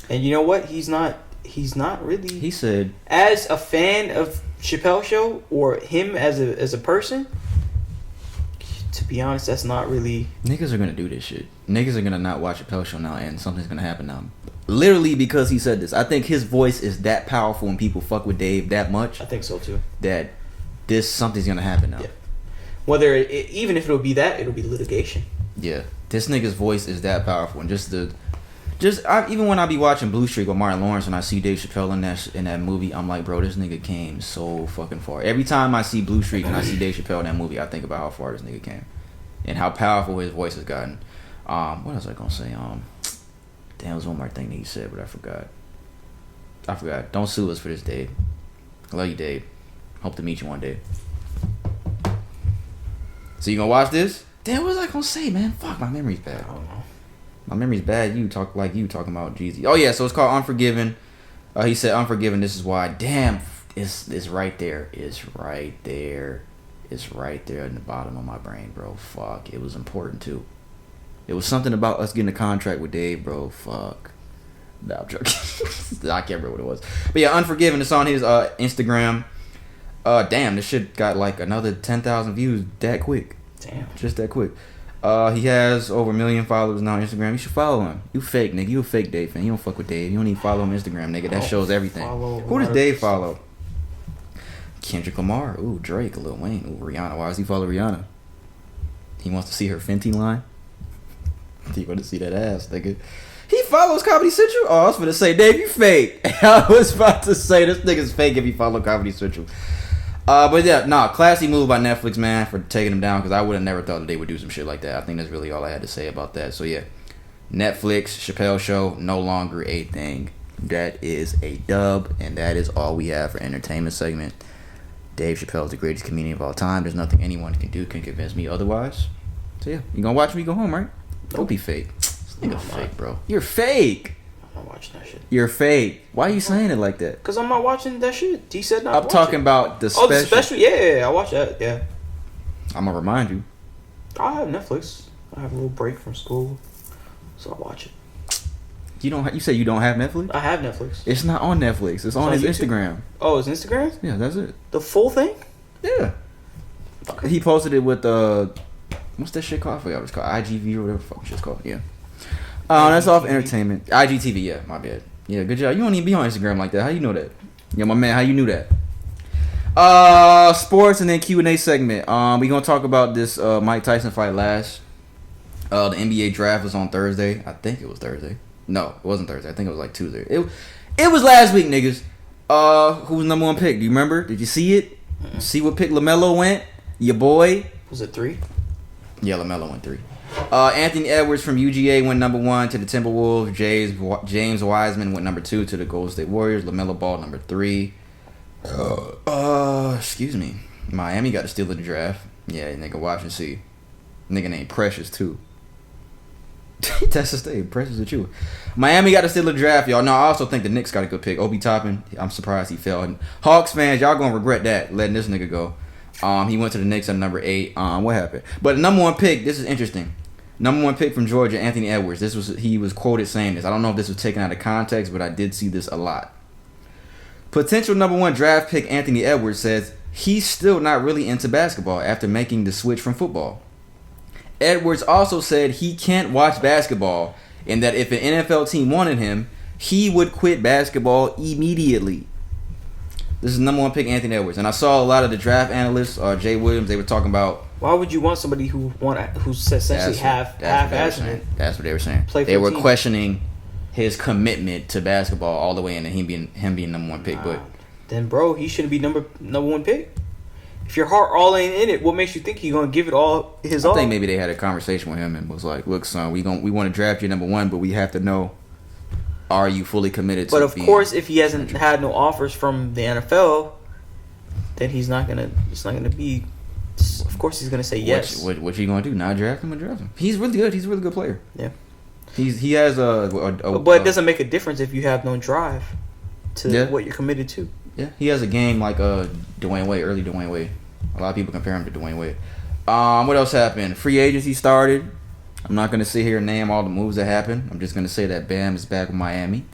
And you know what? He's not really. He said, as a fan of Chappelle show or him as a person. To be honest, that's not really. Niggas are gonna do this shit. Niggas are gonna not watch Chappelle show now, and something's gonna happen now. Literally because he said this. I think his voice is that powerful and people fuck with Dave that much. I think so too. That something's gonna happen now. Yeah. Whether even if it'll be that, it'll be litigation. Yeah, this nigga's voice is that powerful, and even when I be watching Blue Streak with Martin Lawrence and I see Dave Chappelle in that movie, I'm like, bro, this nigga came so fucking far. Every time I see Blue Streak and I see Dave Chappelle in that movie, I think about how far this nigga came. and how powerful his voice has gotten. What was I gonna say? Damn, there was one more thing that he said, but I forgot. Don't sue us for this, Dave. I love you, Dave. Hope to meet you one day. So you gonna watch this? Damn, what was I gonna say, man? Fuck, my memory's bad. I don't know. My memory's bad. You talking about Jeezy. Oh yeah, so it's called Unforgiven. He said Unforgiven. This is why. Damn, it's right there. It's right there. It's right there in the bottom of my brain, bro. Fuck, it was important too. It was something about us getting a contract with Dave, bro. Fuck. Nah, I'm joking. I can't remember what it was. But yeah, Unforgiven. It's on his Instagram. Damn, this shit got like another 10,000 views that quick. Damn. Just that quick. He has over 1 million followers now on Instagram. You should follow him. You fake, nigga. You a fake Dave fan. You don't fuck with Dave. You don't even follow him on Instagram, nigga. That shows everything. Who does Dave follow? Kendrick Lamar. Ooh, Drake. Lil Wayne. Ooh, Rihanna. Why does he follow Rihanna? He wants to see her Fenty line. He want to see that ass, nigga. He follows Comedy Central? Oh, I was gonna say, Dave, you fake. I was about to say, this nigga's fake if he follow Comedy Central. But yeah, classy move by Netflix, man, for taking him down, because I would have never thought that they would do some shit like that. I think that's really all I had to say about that. So yeah, Netflix, Chappelle Show, no longer a thing. That is a dub, and that is all we have for entertainment segment. Dave Chappelle is the greatest comedian of all time. There's nothing anyone can convince me otherwise. So yeah, you gonna watch me go home, right? Don't be fake. This nigga fake, bro. You're fake. I'm not watching that shit. You're fake. Why are you saying it like that? Because I'm not watching that shit. He said not. I'm talking about the special. Oh, the special? Yeah, I watch that. Yeah. I'm gonna remind you. I have Netflix. I have a little break from school, so I watch it. You don't. You say you don't have Netflix? I have Netflix. It's not on Netflix. It's on his YouTube? Instagram. Oh, it's Instagram? Yeah, that's it. The full thing? Yeah. Okay. He posted it with what's that shit called? I forgot what it's called. IGV or whatever the fuck shit's called. Yeah. That's off entertainment. IGTV. Yeah, my bad. Yeah, good job. You don't even be on Instagram like that. How you know that? Yeah, my man. How you knew that? Sports and then Q&A segment. We gonna talk about this Mike Tyson fight last. The NBA draft was on Thursday. I think it was Thursday. No, it wasn't Thursday. I think it was like Tuesday. It was last week, niggas. Who was number one pick? Do you remember? Did you see it? See what pick LaMelo went? Your boy. Was it 3? Yeah, LaMelo went 3. Anthony Edwards from UGA went number 1 to the Timberwolves. James Wiseman went number 2 to the Golden State Warriors. LaMelo Ball number 3. Excuse me. Miami got to steal the draft. Yeah, nigga, watch and see. Nigga named Precious too. That's his name, Precious with you. Miami got to steal the draft, y'all. No, I also think the Knicks got a good pick. Obi Toppin, I'm surprised he fell. And Hawks fans, y'all gonna regret that, letting this nigga go. He went to the Knicks at number 8. What happened? But the number 1 pick, this is interesting. Number 1 pick from Georgia, Anthony Edwards. He was quoted saying this. I don't know if this was taken out of context, but I did see this a lot. Potential number 1 draft pick Anthony Edwards says he's still not really into basketball after making the switch from football. Edwards also said he can't watch basketball and that if an NFL team wanted him, he would quit basketball immediately. This is number 1 pick Anthony Edwards. And I saw a lot of the draft analysts, Jay Williams, they were talking about... Why would you want somebody who's essentially half-assing it? That's what they were saying. They were questioning his commitment to basketball all the way into him being number 1 pick. But then, bro, he shouldn't be number 1 pick. If your heart all ain't in it, what makes you think he's gonna give it all his all? I think maybe they had a conversation with him and was like, "Look, son, we want to draft you number 1, but we have to know, are you fully committed?" But of course, if he hasn't had no offers from the NFL, then he's not gonna. It's not gonna be. Of course, he's gonna say yes. What you gonna do? Not draft him or draft him? He's really good. He's a really good player. Yeah. He has but it doesn't make a difference if you have no drive to what you're committed to. Yeah, he has a game like Dwayne Wade, early Dwayne Wade. A lot of people compare him to Dwayne Wade. What else happened? Free agency started. I'm not going to sit here and name all the moves that happened. I'm just going to say that Bam is back with Miami.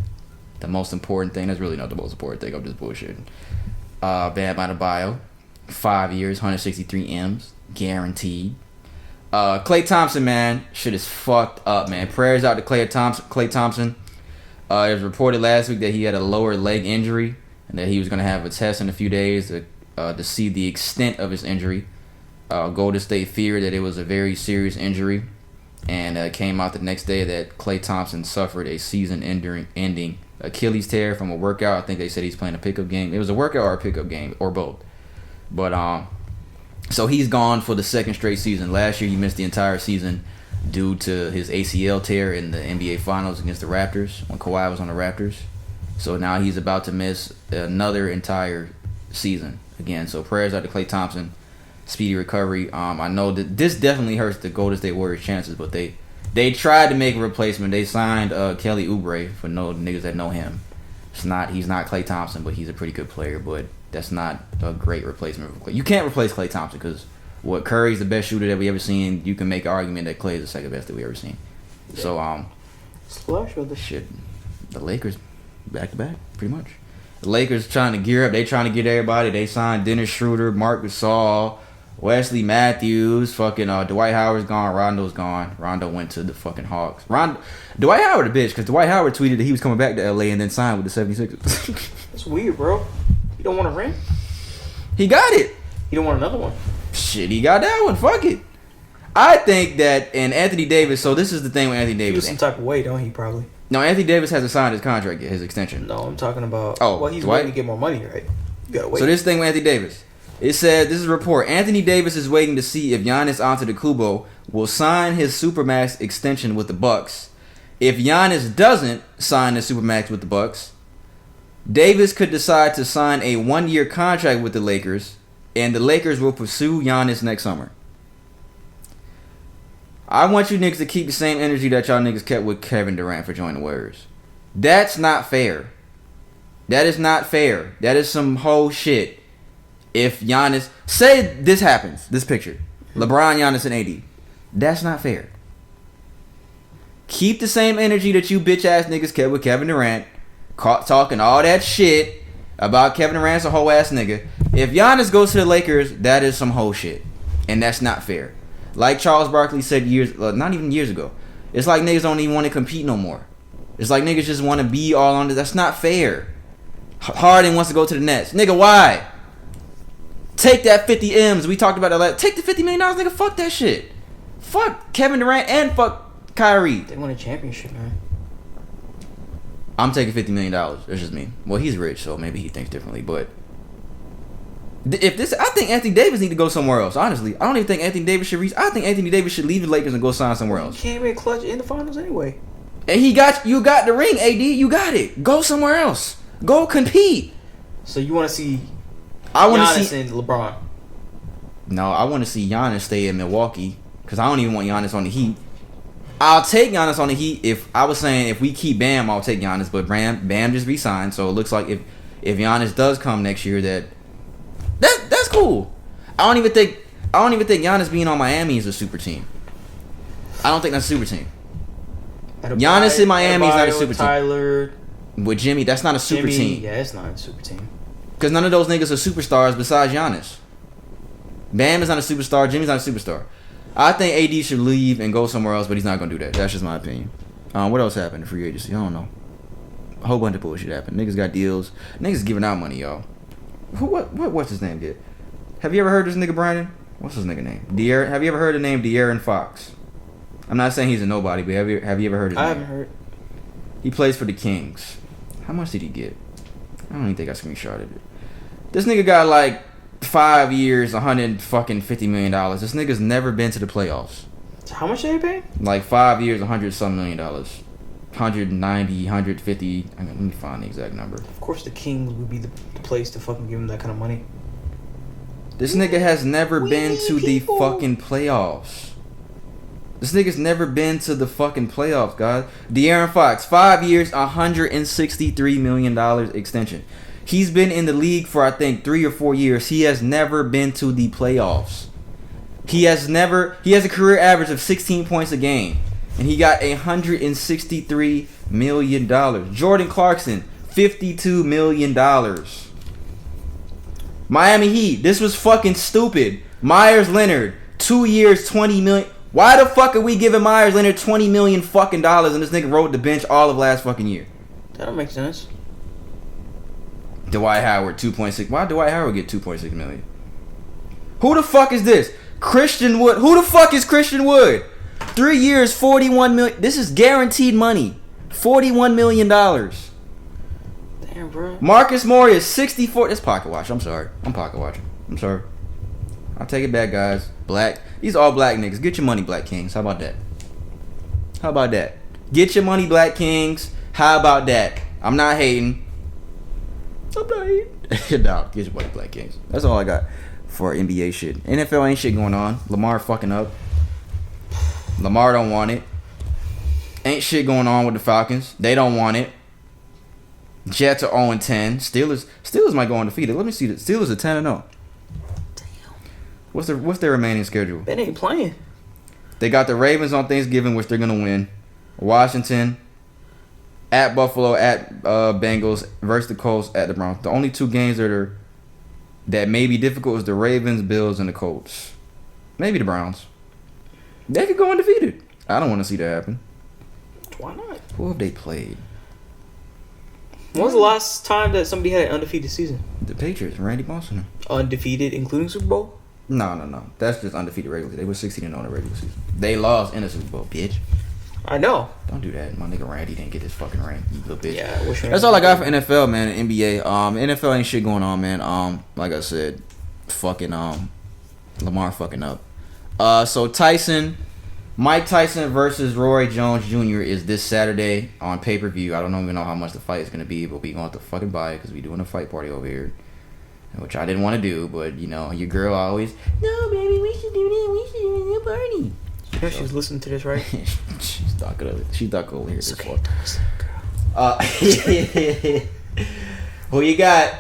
The most important thing. That's really not the most important thing. I'm just bullshitting. Bam Adebayo. 5 years, 163 M's. Guaranteed. Klay Thompson, man. Shit is fucked up, man. Prayers out to Klay Thompson. It was reported last week that he had a lower leg injury and that he was going to have a test in a few days to see the extent of his injury. Golden State feared that it was a very serious injury, and came out the next day that Klay Thompson suffered a season-ending Achilles tear from a workout. I think they said he's playing a pickup game. It was a workout or a pickup game, or both. But So he's gone for the second straight season. Last year he missed the entire season due to his ACL tear in the NBA Finals against the Raptors when Kawhi was on the Raptors. So now he's about to miss another entire season again. So prayers out to Klay Thompson. Speedy recovery. I know that this definitely hurts the Golden State Warriors' chances, but they tried to make a replacement. They signed Kelly Oubre for no niggas that know him. He's not Klay Thompson, but he's a pretty good player. But that's not a great replacement for Klay. You can't replace Klay Thompson because Curry's the best shooter that we ever seen. You can make an argument that Klay is the second best that we ever seen. Yeah. So Splash with the shit. The Lakers back to back, pretty much. The Lakers trying to gear up. They trying to get everybody. They signed Dennis Schroeder, Marc Gasol, Wesley Matthews. Fucking Dwight Howard's gone. Rondo's gone. Rondo went to the fucking Hawks. Dwight Howard a bitch because Dwight Howard tweeted that he was coming back to LA and then signed with the 76ers. That's weird, bro. You don't want a ring? He got it. You don't want another one? Shit, he got that one. Fuck it. I think that in Anthony Davis. So this is the thing with Anthony Davis. He was some type of way, don't he? Probably. No, Anthony Davis hasn't signed his contract yet, his extension. No, I'm talking about. Oh, well, he's Dwight? waiting to get more money, right? You gotta wait. So this thing with Anthony Davis. It said, this is a report. Anthony Davis is waiting to see if Giannis Antetokounmpo will sign his Supermax extension with the Bucks. If Giannis doesn't sign the Supermax with the Bucks, Davis could decide to sign a 1-year contract with the Lakers, and the Lakers will pursue Giannis next summer. I want you niggas to keep the same energy that y'all niggas kept with Kevin Durant for joining the Warriors. That's not fair. That is not fair. That is some whole shit. If Giannis... Say this happens. This picture. LeBron, Giannis, and AD. That's not fair. Keep the same energy that you bitch ass niggas kept with Kevin Durant. Talking all that shit about Kevin Durant's a whole ass nigga. If Giannis goes to the Lakers, that is some whole shit. And that's not fair. Like Charles Barkley said not even years ago. It's like niggas don't even want to compete no more. It's like niggas just want to be all on it. That's not fair. Harden wants to go to the Nets. Nigga, why? Take that 50 M's. We talked about that. Take the $50 million, nigga. Fuck that shit. Fuck Kevin Durant and fuck Kyrie. They won a championship, man. I'm taking $50 million. That's just me. Well, he's rich, so maybe he thinks differently. But I think Anthony Davis need to go somewhere else. Honestly, I don't even think Anthony Davis should reach. I think Anthony Davis should leave the Lakers and go sign somewhere else. He can't make clutch in the finals anyway. And you got the ring, AD. You got it. Go somewhere else. Go compete. So you want to see? I want to Giannis see and LeBron. No, I want to see Giannis stay in Milwaukee because I don't even want Giannis on the Heat. I'll take Giannis on the Heat if I was saying if we keep Bam, I'll take Giannis. But Bam just re-signed, so it looks like if Giannis does come next year, that's cool. I don't even think Giannis being on Miami is a super team. I don't think that's a super team. Giannis in Miami is not a super team. With Jimmy, that's not a super team. Yeah, it's not a super team. Because none of those niggas are superstars besides Giannis. Bam is not a superstar. Jimmy's not a superstar. I think AD should leave and go somewhere else, but he's not going to do that. That's just my opinion. What else happened in free agency? I don't know. A whole bunch of bullshit happened. Niggas got deals. Niggas giving out money, y'all. What's his name get? Have you ever heard this nigga, Brandon? What's his nigga name? Have you ever heard the name De'Aaron Fox? I'm not saying he's a nobody, but have you ever heard his name? I haven't heard. He plays for the Kings. How much did he get? I don't even think I screenshotted it. This nigga got like 5 years, $150 million. This nigga's never been to the playoffs. How much did he pay? Like 5 years, $100-some million. 190, 150. Let me find the exact number. Of course, the Kings would be the place to fucking give him that kind of money. This nigga has never been to the fucking playoffs. This nigga's never been to the fucking playoffs, guys. De'Aaron Fox, 5 years, $163 million extension. He's been in the league for, I think, 3 or 4 years. He has never been to the playoffs. He has a career average of 16 points a game. And he got $163 million. Jordan Clarkson, $52 million. Miami Heat, this was fucking stupid. Myers Leonard, 2 years, $20 million. Why the fuck are we giving Myers Leonard $20 million fucking dollars and this nigga rode the bench all of last fucking year? That don't make sense. Dwight Howard, 2.6. Why Dwight Howard get 2.6 million? Who the fuck is this? Christian Wood. Who the fuck is Christian Wood? 3 years, $41 million. This is guaranteed money. $41 million. Damn, bro. Marcus Morris, 64. That's pocket watch. I'm sorry. I'm pocket watching. I'm sorry. I'll take it back, guys. Black. These all black niggas. Get your money, Black Kings. How about that? How about that? Get your money, Black Kings. How about that? I'm not hating. I'm not hating. No, get your money, Black Kings. That's all I got for NBA shit. NFL ain't shit going on. Lamar fucking up. Lamar don't want it. Ain't shit going on with the Falcons. They don't want it. Jets are 0-10. Steelers might go undefeated. Let me see. The Steelers are 10-0. Damn. What's their remaining schedule? They ain't playing. They got the Ravens on Thanksgiving, which they're gonna win. Washington, at Buffalo, at Bengals, versus the Colts, at the Browns. The only two games that may be difficult is the Ravens, Bills, and the Colts. Maybe the Browns. They could go undefeated. I don't want to see that happen. Why not? Who have they played? When was the last time that somebody had an undefeated season? The Patriots, Randy Moss. Undefeated, including Super Bowl? No. That's just undefeated regularly. They were 16-0 in the regular season. They lost in the Super Bowl, bitch. I know. Don't do that. My nigga Randy didn't get his fucking ring, you little bitch. Yeah, I wish That's all I got for NFL, man, and NBA. NFL ain't shit going on, man. Like I said, fucking Lamar fucking up. So Mike Tyson versus Roy Jones Jr. is this Saturday on pay-per-view. I don't even know how much the fight is going to be, but we going to have to fucking buy it because we doing a fight party over here, which I didn't want to do, but, you know, your girl always, no, baby, we should do this. We should do a party. You know she's listening to this, right? She's stuck over here. This okay. Who you got?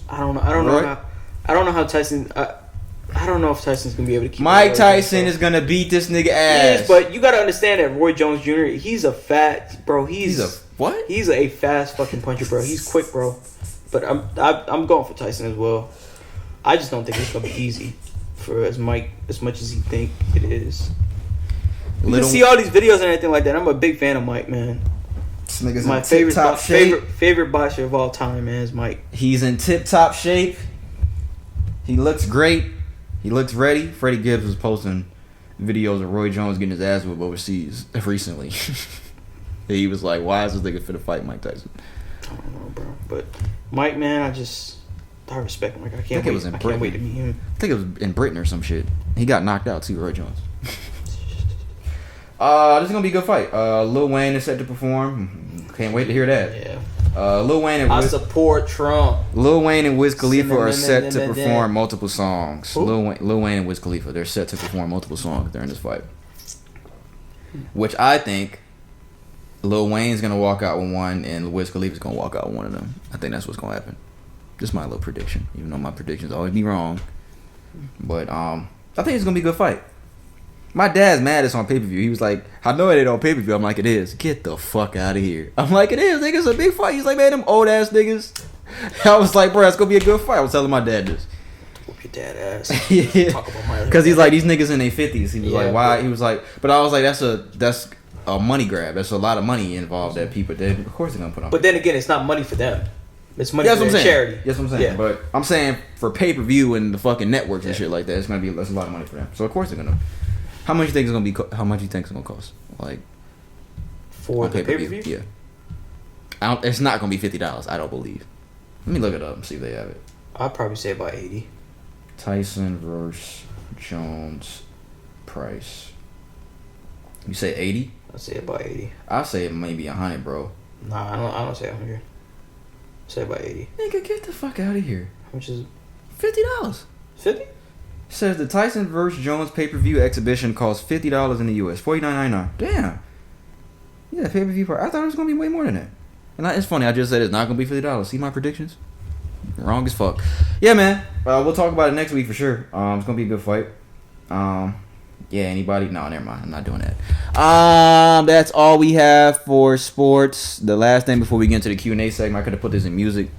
I don't know how Tyson. I don't know if Tyson's gonna be able to keep. Mike Tyson is gonna beat this nigga ass. Yes, but you gotta understand that Roy Jones Jr. He's a fat bro. He's a what? He's a fast fucking puncher, bro. He's quick, bro. But I'm going for Tyson as well. I just don't think it's gonna be easy for as much as he think it is. You can see all these videos and everything like that. I'm a big fan of Mike, man. This nigga's my in tip-top shape. favorite boxer of all time, man, is Mike. He's in tip-top shape. He looks great. He looks ready. Freddie Gibbs was posting videos of Roy Jones getting his ass whipped overseas recently. He was like, why is this nigga finna fight Mike Tyson? I don't know, bro. But Mike, man, I respect him. Like, I can't wait to meet him. I think it was in Britain or some shit. He got knocked out too, Roy Jones. This is gonna be a good fight. Lil Wayne is set to perform. Can't wait to hear that. Yeah. Lil Wayne and I support Trump. Lil Wayne and Wiz Khalifa are set to perform multiple songs. Who? Lil Wayne and Wiz Khalifa, they're set to perform multiple songs during this fight. Which I think Lil Wayne's gonna walk out with one and Wiz Khalifa's gonna walk out with one of them. I think that's what's gonna happen. Just my little prediction. Even though my predictions always be wrong. But I think it's gonna be a good fight. My dad's mad it's on pay-per-view. He was like, I know it ain't on pay-per-view. I'm like, it is. Get the fuck out of here. I'm like, it is, nigga. It's a big fight. He's like, man, them old ass niggas. I was like, bro, it's gonna be a good fight. I was telling my dad this. Whoop your dad ass. Yeah. Talk about my because he's like, these niggas in their 50s. He was like, why? He was like, but I was like, that's a money grab. That's a lot of money involved that people did. Of course they're gonna put on. But then again, it's not money for them. It's money for their charity. That's what I'm saying. Yeah. But I'm saying for pay-per-view and the fucking networks and shit like that, that's a lot of money for them. So of course they're gonna. How much you think it's gonna be? How much you think it's gonna cost? Like for the pay-per-view? Yeah. It's not gonna be $50. I don't believe. Let me look it up and see if they have it. I'd probably say about 80. Tyson versus Jones price. You say 80? I'd say about 80. I'll say maybe 100, bro. Nah, I don't say 100. I'd say about 80. Nigga, get the fuck out of here. How much is it? $50. 50? Says the Tyson vs. Jones pay-per-view exhibition costs $50 in the U.S. $49.99. Damn. Yeah, pay-per-view part. I thought it was gonna be way more than that. And it's funny. I just said it's not gonna be $50. See my predictions? Wrong as fuck. Yeah, man. We'll talk about it next week for sure. It's gonna be a good fight. Yeah. Anybody? No, never mind. I'm not doing that. That's all we have for sports. The last thing before we get into the Q&A segment, I could have put this in music,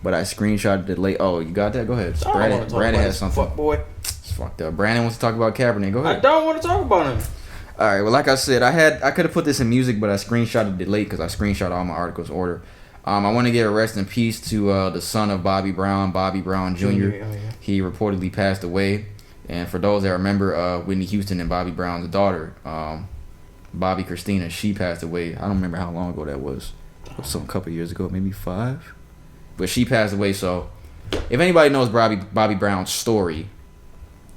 but I screenshotted it late. Oh, you got that? Go ahead. Brandon has something. Fuck boy. It's fucked up. Brandon wants to talk about Kaepernick. Go ahead. I don't want to talk about him. All right. Well, like I said, I could have put this in music, but I screenshotted it late because I screenshot all my articles in order. I want to give a rest in peace to the son of Bobby Brown Jr. Yeah. He reportedly passed away. And for those that remember Whitney Houston and Bobby Brown's daughter, Bobby Christina, she passed away. I don't remember how long ago that was. Some couple years ago, maybe 5. But she passed away, so if anybody knows Bobby Brown's story,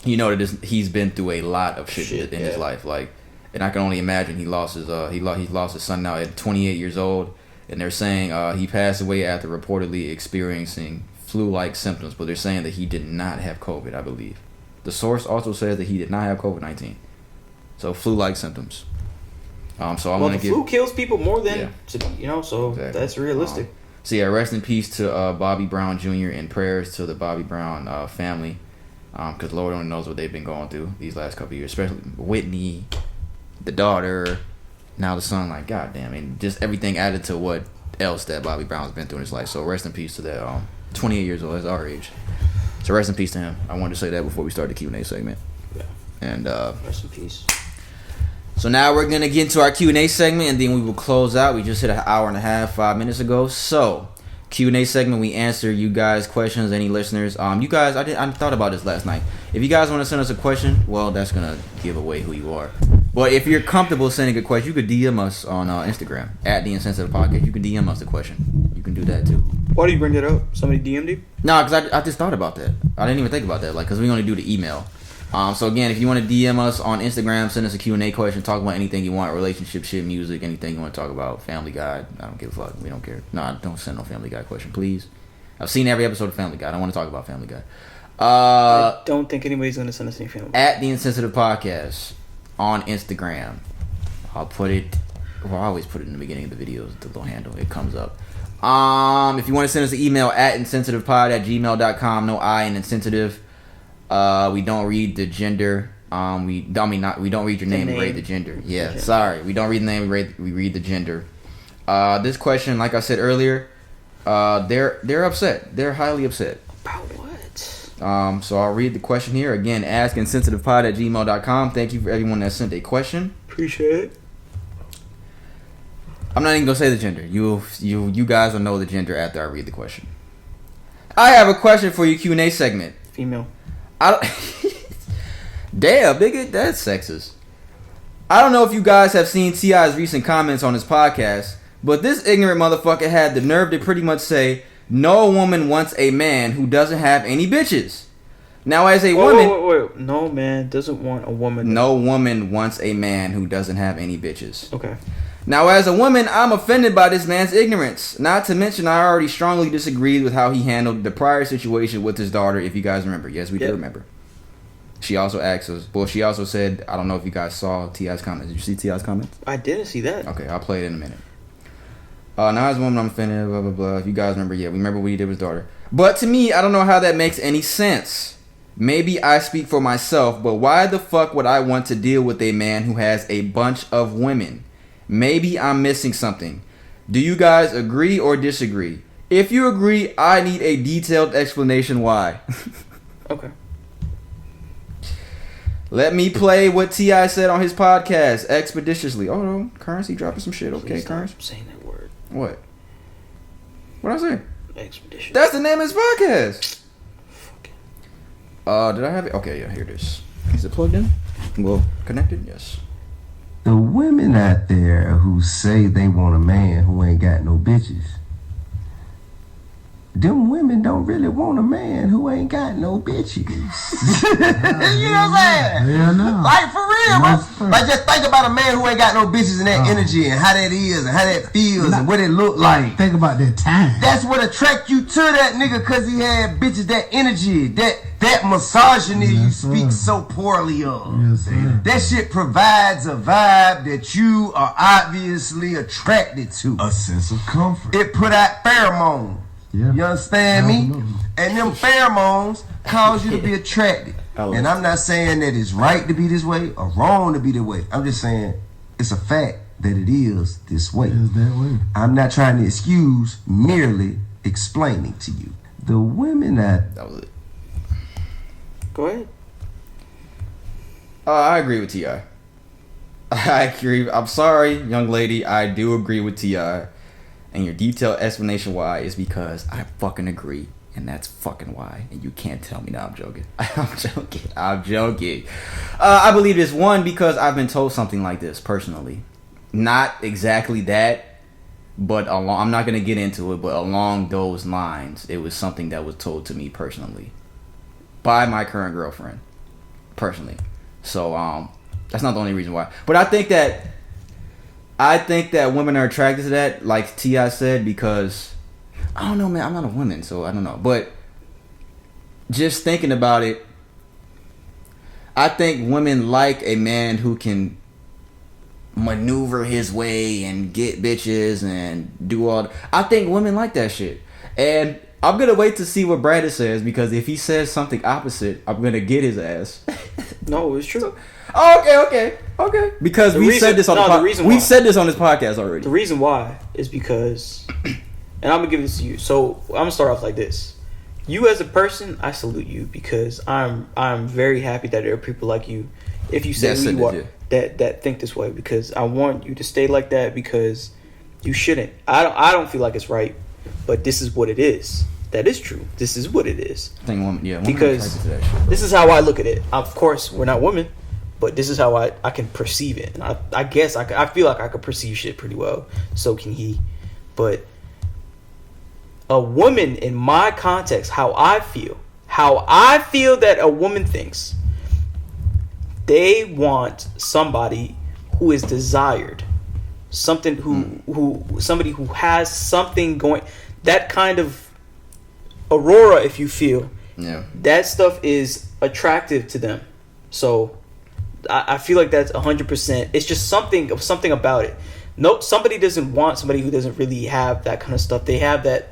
you know that he's been through a lot of shit in his life. Like, and I can only imagine he lost his son now at 28 years old, and they're saying he passed away after reportedly experiencing flu-like symptoms, but they're saying that he did not have COVID, I believe. The source also says that he did not have COVID-19. So flu-like symptoms. So I'm gonna give. Flu kills people more than so exactly. That's realistic. So yeah, rest in peace to Bobby Brown Jr. and prayers to the Bobby Brown family, because Lord only knows what they've been going through these last couple of years, especially Whitney, the daughter, now the son. Like, goddamn, and just everything added to what else that Bobby Brown's been through in his life. So rest in peace to that. 28 years old, that's our age. So rest in peace to him. I wanted to say that before we start the Q&A segment. Yeah. And rest in peace. So now we're gonna get into our Q&A segment, and then we will close out. We just hit an hour and a half, 5 minutes ago. So Q&A segment, we answer you guys' questions, any listeners. You guys, I thought about this last night. If you guys want to send us a question, well, that's gonna give away who you are. But if you're comfortable sending a question, you could DM us on Instagram at the Insensitive Podcast. You can DM us the question. You can do that too. Why do you bring that up? Somebody DM'd you? No, because I just thought about that. I didn't even think about that, like, because we only do the email. So again, if you want to DM us on Instagram, send us a Q&A question, talk about anything you want, relationship shit, music, anything you want to talk about, Family Guy, I don't give a fuck, we don't care. No, don't send no Family Guy question, please. I've seen every episode of Family Guy, I don't want to talk about Family Guy. I don't think anybody's going to send us any Family Guy. At the Insensitive Podcast on Instagram. I'll put it, well, I always put it in the beginning of the videos, the little handle, it comes up. If you want to send us an email at insensitivepod@gmail.com, no I in insensitive. We don't read the gender. We don't read your name. We read the gender. Yeah, sorry. We don't read the name. We read the gender. This question, like I said earlier, they're upset. They're highly upset. About what? So I'll read the question here again. Ask insensitivepod@gmail.com. Thank you for everyone that sent a question. Appreciate it. I'm not even gonna say the gender. You guys will know the gender after I read the question. I have a question for you. Q&A segment. Female. Damn, nigga, that's sexist. I don't know if you guys have seen T.I.'s recent comments on his podcast, but this ignorant motherfucker had the nerve to pretty much say, no woman wants a man who doesn't have any bitches. Now, as a woman... Wait. No man doesn't want a woman... No woman wants a man who doesn't have any bitches. Okay. Now, as a woman, I'm offended by this man's ignorance. Not to mention, I already strongly disagreed with how he handled the prior situation with his daughter, if you guys remember. Yes, we do remember. She also asked us... Well, she also said... I don't know if you guys saw T.I.'s comments. Did you see T.I.'s comments? I didn't see that. Okay, I'll play it in a minute. Now, as a woman, I'm offended, blah, blah, blah. If you guys remember, we remember what he did with his daughter. But to me, I don't know how that makes any sense. Maybe I speak for myself, but why the fuck would I want to deal with a man who has a bunch of women? Maybe I'm missing something. Do you guys agree or disagree? If you agree, I need a detailed explanation why. Okay. Let me play what T.I. said on his podcast expeditiously. Oh no, Currency dropping some shit. Okay, Currency. Saying that word. What? What I say? Expedition. That's the name of his podcast. Did I have it? Okay, yeah, here it is. Is it plugged in? Well, connected? Yes. The women out there who say they want a man who ain't got no bitches, them women don't really want a man who ain't got no bitches. You know what I'm saying? Yeah, no. Like, for real, bro. Like, just think about a man who ain't got no bitches and that energy and how that is and how that feels and what it look like. Think about that time. That's what attract you to that nigga, because he had bitches, that energy, that misogyny you speak so poorly of. Yes, sir. That shit provides a vibe that you are obviously attracted to. A sense of comfort. It put out pheromones. Yeah. You understand me? And them pheromones cause you to be attracted. And I'm not saying that it's right to be this way or wrong to be that way. I'm just saying it's a fact that it is this way. It is that way. I'm not trying to excuse, merely explaining to you. The women that was it. Go ahead. I agree with T.I. I agree. I'm sorry, young lady. I do agree with T.I. And your detailed explanation why is because I fucking agree. And that's fucking why. And you can't tell me. No, I'm joking. I'm joking. I believe this, one, because I've been told something like this personally. Not exactly that. But I'm not gonna get into it. But along those lines, it was something that was told to me personally by my current girlfriend, personally. So that's not the only reason why. But I think that women are attracted to that, like T.I. said, because I don't know, man. I'm not a woman, so I don't know. But just thinking about it, I think women like a man who can maneuver his way and get bitches and do all. I think women like that shit, and I'm gonna wait to see what Brandon says, because if he says something opposite, I'm gonna get his ass. No, it's true. Okay. Because we said this on we've said this on this podcast already. The reason why is because, and I'm gonna give this to you. So I'm gonna start off like this. You as a person, I salute you, because I'm very happy that there are people like you. If you say who you are, that think this way, because I want you to stay like that, because you shouldn't. I don't feel like it's right, but this is what it is. That is true. This is what it is. I think women because are that shit, this is how I look at it. Of course, we're not women, but this is how I can perceive it. And I guess I feel like I could perceive shit pretty well. So can he. But a woman, in my context, how I feel that a woman thinks, they want somebody who is desired, somebody who has something going, that kind of aurora, if you feel. Yeah. That stuff is attractive to them. So I feel like that's 100%. It's just something about it. No, somebody doesn't want somebody who doesn't really have that kind of stuff. They have that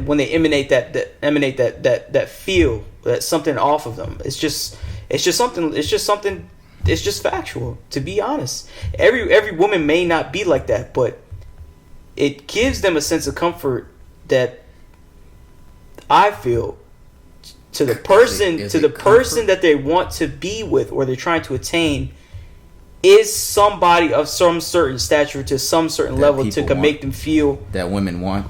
when they emanate that feel, that something off of them. It's just factual, to be honest. Every woman may not be like that, but it gives them a sense of comfort that I feel to the person person that they want to be with, or they're trying to attain, is somebody of some certain stature to some certain level to make them feel that women want.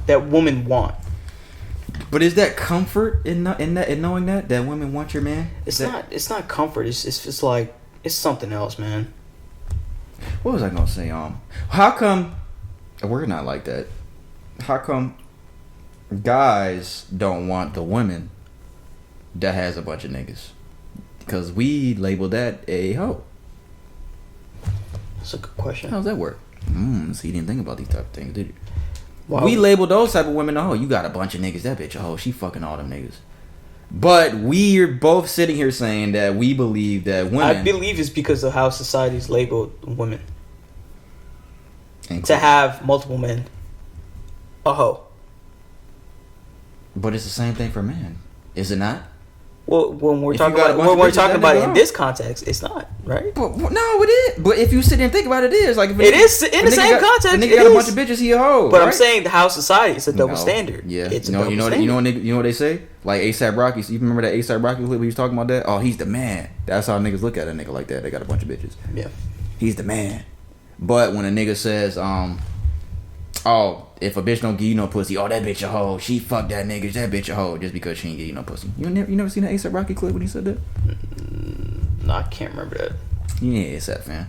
But is that comfort in knowing that women want your man? It's not comfort. It's like, it's something else, man. What was I gonna say? How come we're not like that? How come guys don't want the women that has a bunch of niggas? Because we label that a hoe. That's a good question. How does that work? So you didn't think about these type of things, did you? We label those type of women a hoe. You got a bunch of niggas. That bitch a hoe. She fucking all them niggas. But we're both sitting here saying that we believe that women. I believe it's because of how society's labeled women. To have multiple men, a hoe. But it's the same thing for men, is it not? Well, when we're talking about it in this context, it's not, right? But, no, it is. But if you sit there and think about it, it is. Like, if it is in the same context. A nigga got a bunch of bitches, he a hoe. But right? I'm saying the how society, it's a double standard. Yeah, it's you know what they say? Like ASAP Rocky. You remember that ASAP Rocky clip where he was talking about that? Oh, he's the man. That's how niggas look at a nigga like that. They got a bunch of bitches. Yeah, he's the man. But when a nigga says, oh, if a bitch don't give you no pussy, oh, that bitch a hoe. She fucked that nigga. That bitch a hoe just because she ain't give you no pussy. You never seen that ASAP Rocky clip when he said that? No, I can't remember that. Yeah, ASAP, fan.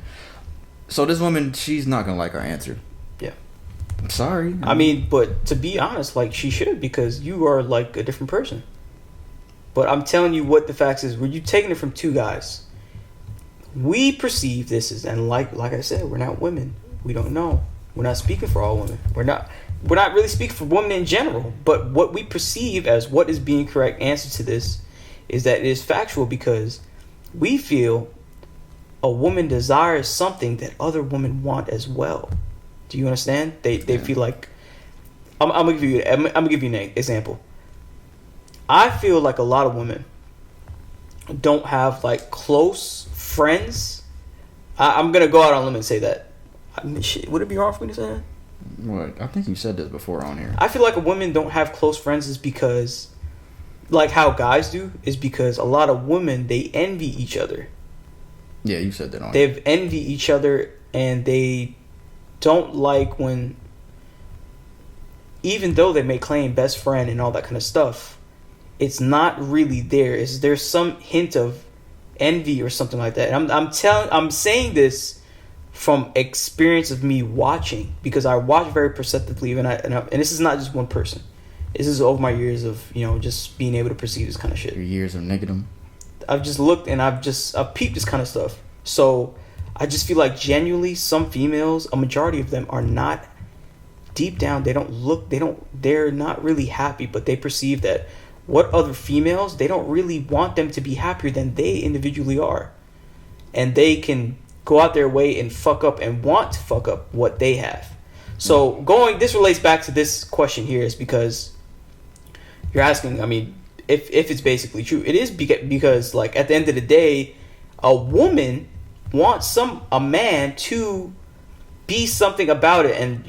So this woman, she's not gonna like our answer. Yeah. I'm sorry. I mean, but to be honest, like, she should, because you are like a different person. But I'm telling you what the facts is. When you taking it from two guys, we perceive this as, and like I said, we're not women. We don't know. We're not speaking for all women. We're not really speaking for women in general. But what we perceive as what is being correct answer to this is that it is factual, because we feel a woman desires something that other women want as well. Do you understand? They feel like, I'm gonna give you an example. I feel like a lot of women don't have like close friends. I'm gonna go out on a limb and say that. I mean, shit, would it be wrong for me to say that? What? I think you said this before on here. I feel like a women don't have close friends is because, like how guys do, is because a lot of women, they envy each other. Yeah, you said that on here. They envy each other, and they don't like when, even though they may claim best friend and all that kind of stuff, it's not really there. There's some hint of envy or something like that. And I'm saying this from experience of me watching, because I watch very perceptively, and this is not just one person. This is over my years of, just being able to perceive this kind of shit. Your years of niggerdom. I've just looked and I've peeped this kind of stuff. So I just feel like genuinely some females, a majority of them are not deep down. They're not really happy, but they perceive that what other females, they don't really want them to be happier than they individually are. And they can go out their way and fuck up and want to fuck up what they have. So this relates back to this question here, is because you're asking, I mean, if it's basically true. It is because like at the end of the day, a woman wants a man to be something about it, and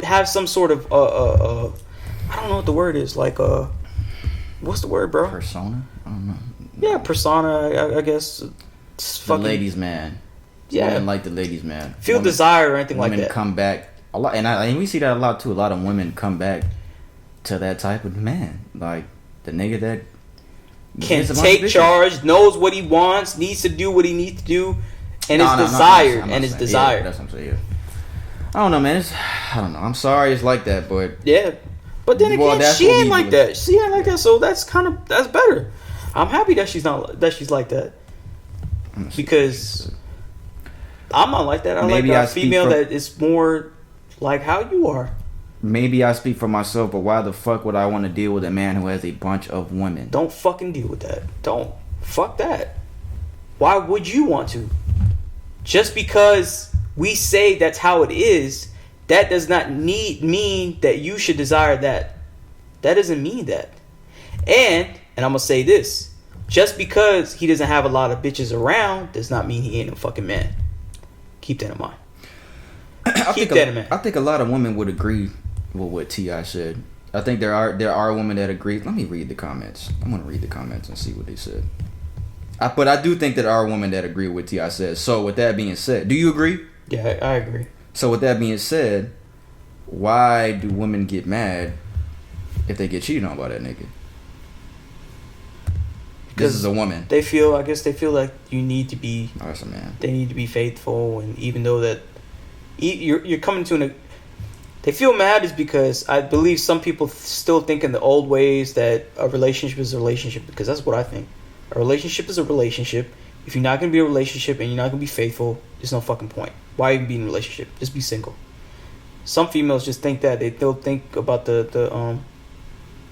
have some sort of I don't know what the word is, like what's the word, bro? Persona? I don't know. Yeah, persona, I guess. The ladies' man. Yeah. Women like the ladies' man. Feel desire or anything like that. Women come back a lot, and we see that a lot too. A lot of women come back to that type of man, like the nigga that can take charge, knows what he wants, needs to do what he needs to do, and is desired. Yeah, that's what I'm saying. Yeah. I don't know, man. I don't know. I'm sorry it's like that, but yeah. But then again, she ain't like that. She ain't like that, so that's better. I'm happy that she's like that, because I'm not like that. I like a female that is more like how you are. Maybe I speak for myself, but why the fuck would I want to deal with a man who has a bunch of women? Don't fucking deal with that. Don't. Fuck that. Why would you want to? Just because we say that's how it is, that does not mean that you should desire that. That doesn't mean that. And I'm going to say this. Just because he doesn't have a lot of bitches around does not mean he ain't a fucking man. Keep that in mind. I think a lot of women would agree with what T.I. said. I think there are women that agree. Let me read the comments. I'm going to read the comments and see what they said. But I do think that there are women that agree with what T.I. said. So with that being said, do you agree? Yeah, I agree. So with that being said, why do women get mad if they get cheated on by that nigga? This is a woman. I guess they feel like you need to be. Oh, that's a man. They need to be faithful, and even though that you're coming to they feel mad is because I believe some people still think in the old ways that a relationship is a relationship, because that's what I think. A relationship is a relationship. If you're not going to be in a relationship and you're not going to be faithful, there's no fucking point. Why even be in a relationship? Just be single. Some females just think that. They'll think about the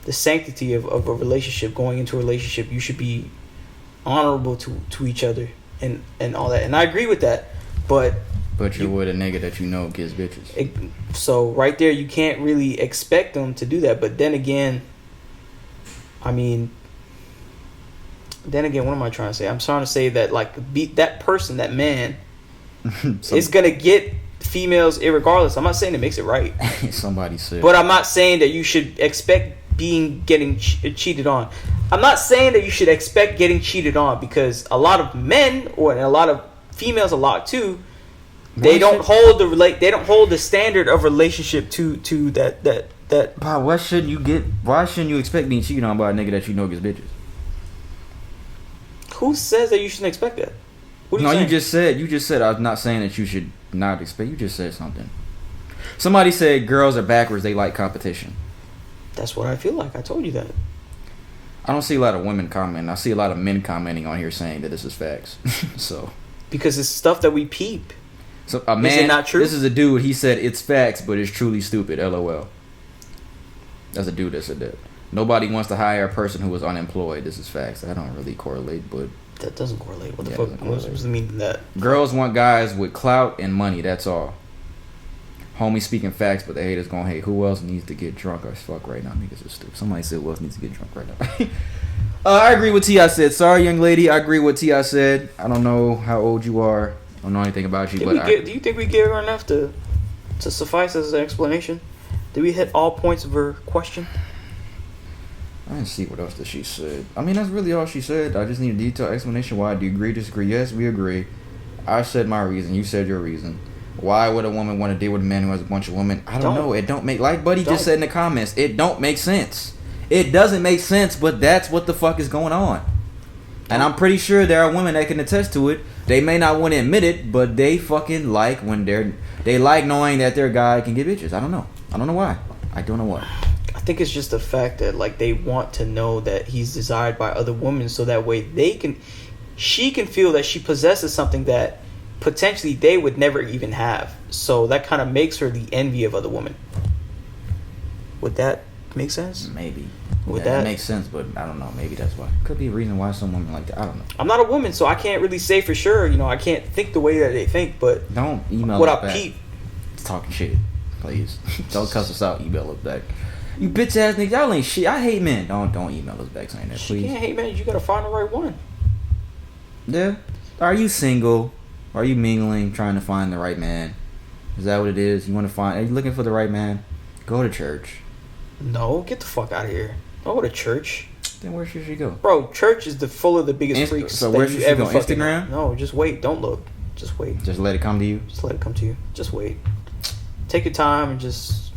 sanctity of a relationship. Going into a relationship, you should be honorable to each other and all that. And I agree with that. But you're with a nigga that you know gets bitches. So right there, you can't really expect them to do that. But then again, what am I trying to say? I'm trying to say that that person, that man, is gonna get females irregardless. I'm not saying it makes it right. Somebody said. But I'm not saying that you should expect getting cheated on. I'm not saying that you should expect getting cheated on, because a lot of men, and a lot of females, a lot too, they don't hold the standard of relationship to that. But why shouldn't you expect being cheated on by a nigga that you know gets bitches? Who says that you shouldn't expect that? What are you saying? You just said I'm not saying that you should not expect. You just said something. Somebody said girls are backwards, they like competition. That's what I feel like. I told you that. I don't see a lot of women commenting. I see a lot of men commenting on here saying that this is facts. So because it's stuff that we peep. So a man, is it not true? This is a dude. He said it's facts, but it's truly stupid. LOL. That's a dude that said that. Nobody wants to hire a person who is unemployed. This is facts. I don't really correlate, but that doesn't correlate. What the fuck? What's the meaning of that? Girls want guys with clout and money. That's all. Homie speaking facts, but the haters gonna hate. Who else needs to get drunk as fuck right now? Niggas are stupid. Somebody said who else needs to get drunk right now. I agree with T.I. said. Sorry, young lady. I agree with T.I. said. I don't know how old you are. I don't know anything about you. Do you think we gave her enough to suffice as an explanation? Did we hit all points of her question? I didn't see what else that she said. I mean, that's really all she said. I just need a detailed explanation. Why? Do you agree, disagree? Yes, we agree. I said my reason. You said your reason. Why would a woman want to deal with a man who has a bunch of women? I don't know. It don't make, like Buddy just said in the comments, it don't make sense. It doesn't make sense, but that's what the fuck is going on. And I'm pretty sure there are women that can attest to it. They may not want to admit it, but they fucking like when they like knowing that their guy can get bitches. I don't know why. I don't know why. I think it's just the fact that like they want to know that he's desired by other women, so that way she can feel that she possesses something that potentially they would never even have. So that kind of makes her the envy of other women. Would that make sense? Maybe. Would that that makes sense? But I don't know. Maybe that's why. Could be a reason why some women like that. I don't know. I'm not a woman, so I can't really say for sure. You know, I can't think the way that they think. But don't email what us I back. peep. Talking shit, please. Don't cuss us out. Email us back. You bitch ass niggas, y'all ain't shit. I hate men. Don't email us back saying that, please. You can't hate men. You gotta find the right one. Yeah. Are you single? Are you mingling, trying to find the right man? Is that what it is? You want to find? Are you looking for the right man? Go to church. No, get the fuck out of here. Don't go to church. Then where should she go? Bro, church is full of the biggest freaks. So where should she go? Instagram? No, just wait. Don't look. Just wait. Just let it come to you? Just let it come to you. Just wait. Take your time and just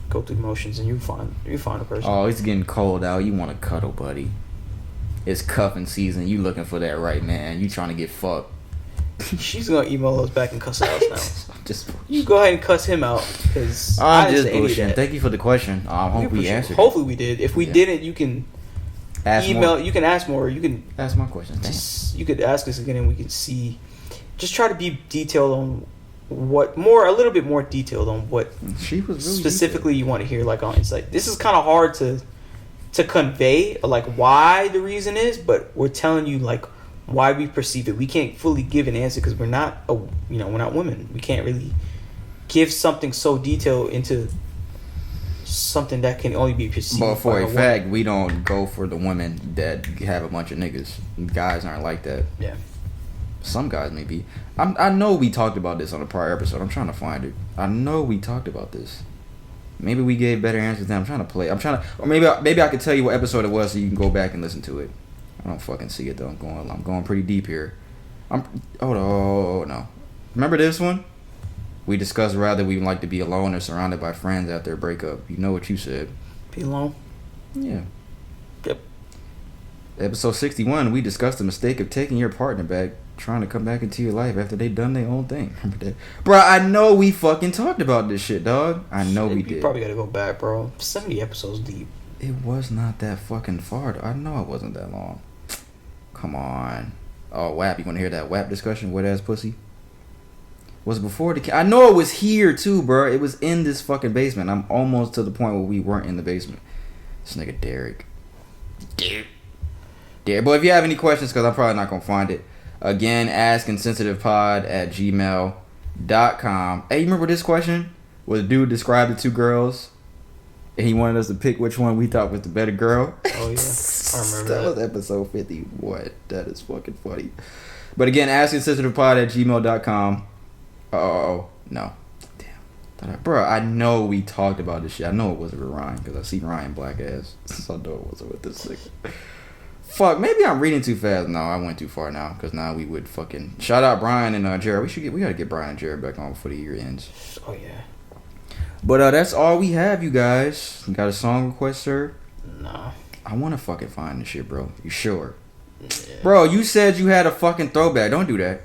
go through the motions, and you find a person. Oh, it's getting cold out. You want to cuddle, buddy. It's cuffing season. You looking for that right man. You trying to get fucked. She's gonna email us back and cuss us out now. You go ahead and cuss him out, because I'm just bullshitting. Thank you for the question. I hope we answered. Hopefully we did. If we didn't, you can email. More. You can ask more. You can ask more questions. You could ask us again, and we can see. Just try to be detailed on a little bit more detailed on what she was really specifically detailed. You want to hear, like on insight. This is kind of hard to convey, like why the reason is, but we're telling you like why we perceive it. We can't fully give an answer because we're not we're not women. We can't really give something so detailed into something that can only be perceived. But for a fact, woman. we don't go for the women that have a bunch of niggas. Guys aren't like that. Yeah. Some guys may be. I know we talked about this on a prior episode. I'm trying to find it. I know we talked about this. Maybe we gave better answers than I'm trying to play. Or maybe I could tell you what episode it was so you can go back and listen to it. I don't fucking see it though. I'm going pretty deep here. Oh no. Remember this one? We discussed whether we like to be alone or surrounded by friends after a breakup. You know what you said. Be alone. Yeah. Yep. Episode 61, we discussed the mistake of taking your partner back, trying to come back into your life after they done their own thing. Remember that? Bro, I know we fucking talked about this shit, dog. I know we did. You probably gotta go back, bro. 70 episodes deep. It was not that fucking far. I know it wasn't that long. Come on. Oh, WAP. You want to hear that WAP discussion? Wet ass pussy? Was before the... I know it was here, too, bro. It was in this fucking basement. I'm almost to the point where we weren't in the basement. This nigga Derek. But if you have any questions, because I'm probably not going to find it, again, askinsensitivepod@gmail.com. Hey, you remember this question? Where the dude described the two girls, and he wanted us to pick which one we thought was the better girl? Oh, yeah. I remember that was episode 50. What? That is fucking funny. But again, askinsensitivepod@gmail.com. Oh, no. Damn. Bro, I know we talked about this shit. I know it wasn't with Ryan, because I see Ryan black ass. So I know it wasn't with this nigga. Fuck, maybe I'm reading too fast. No, I went too far now, because now we would fucking... Shout out Brian and Jared. We gotta get Brian and Jared back on before the year ends. Oh, yeah. But that's all we have, you guys. You got a song request, sir? Nah. I want to fucking find this shit, bro. You sure? Yeah. Bro, you said you had a fucking throwback. Don't do that.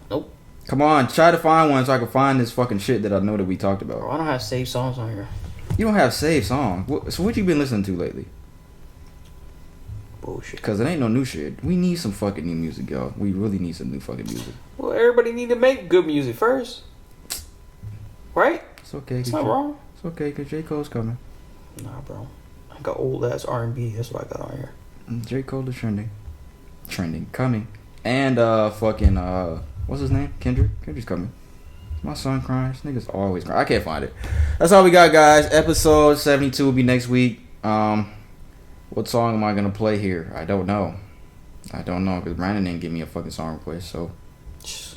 Nope. Come on, try to find one so I can find this fucking shit that I know that we talked about. Bro, I don't have saved songs on here. You don't have saved songs? So what you been listening to lately? Bullshit. Because it ain't no new shit. We need some fucking new music, y'all. We really need some new fucking music. Well, everybody need to make good music first. Right? It's okay. It's not wrong. It's okay, because J. Cole's coming. Nah, bro. I got old ass R&B. That's what I got on here. J. Cole is trending. Coming. And fucking what's his name? Kendrick's coming. My son crying. This nigga's always crying. I can't find it. That's all we got, guys. Episode 72 will be next week. What song am I gonna play here? I don't know, because Brandon didn't give me a fucking song request. So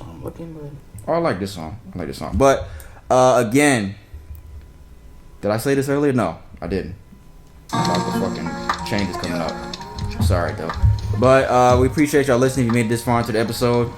I'm looking, but I like this song. But again, did I say this earlier? No, I didn't. About the fucking changes coming up. Sorry though. But we appreciate y'all listening. If you made it this far into the episode,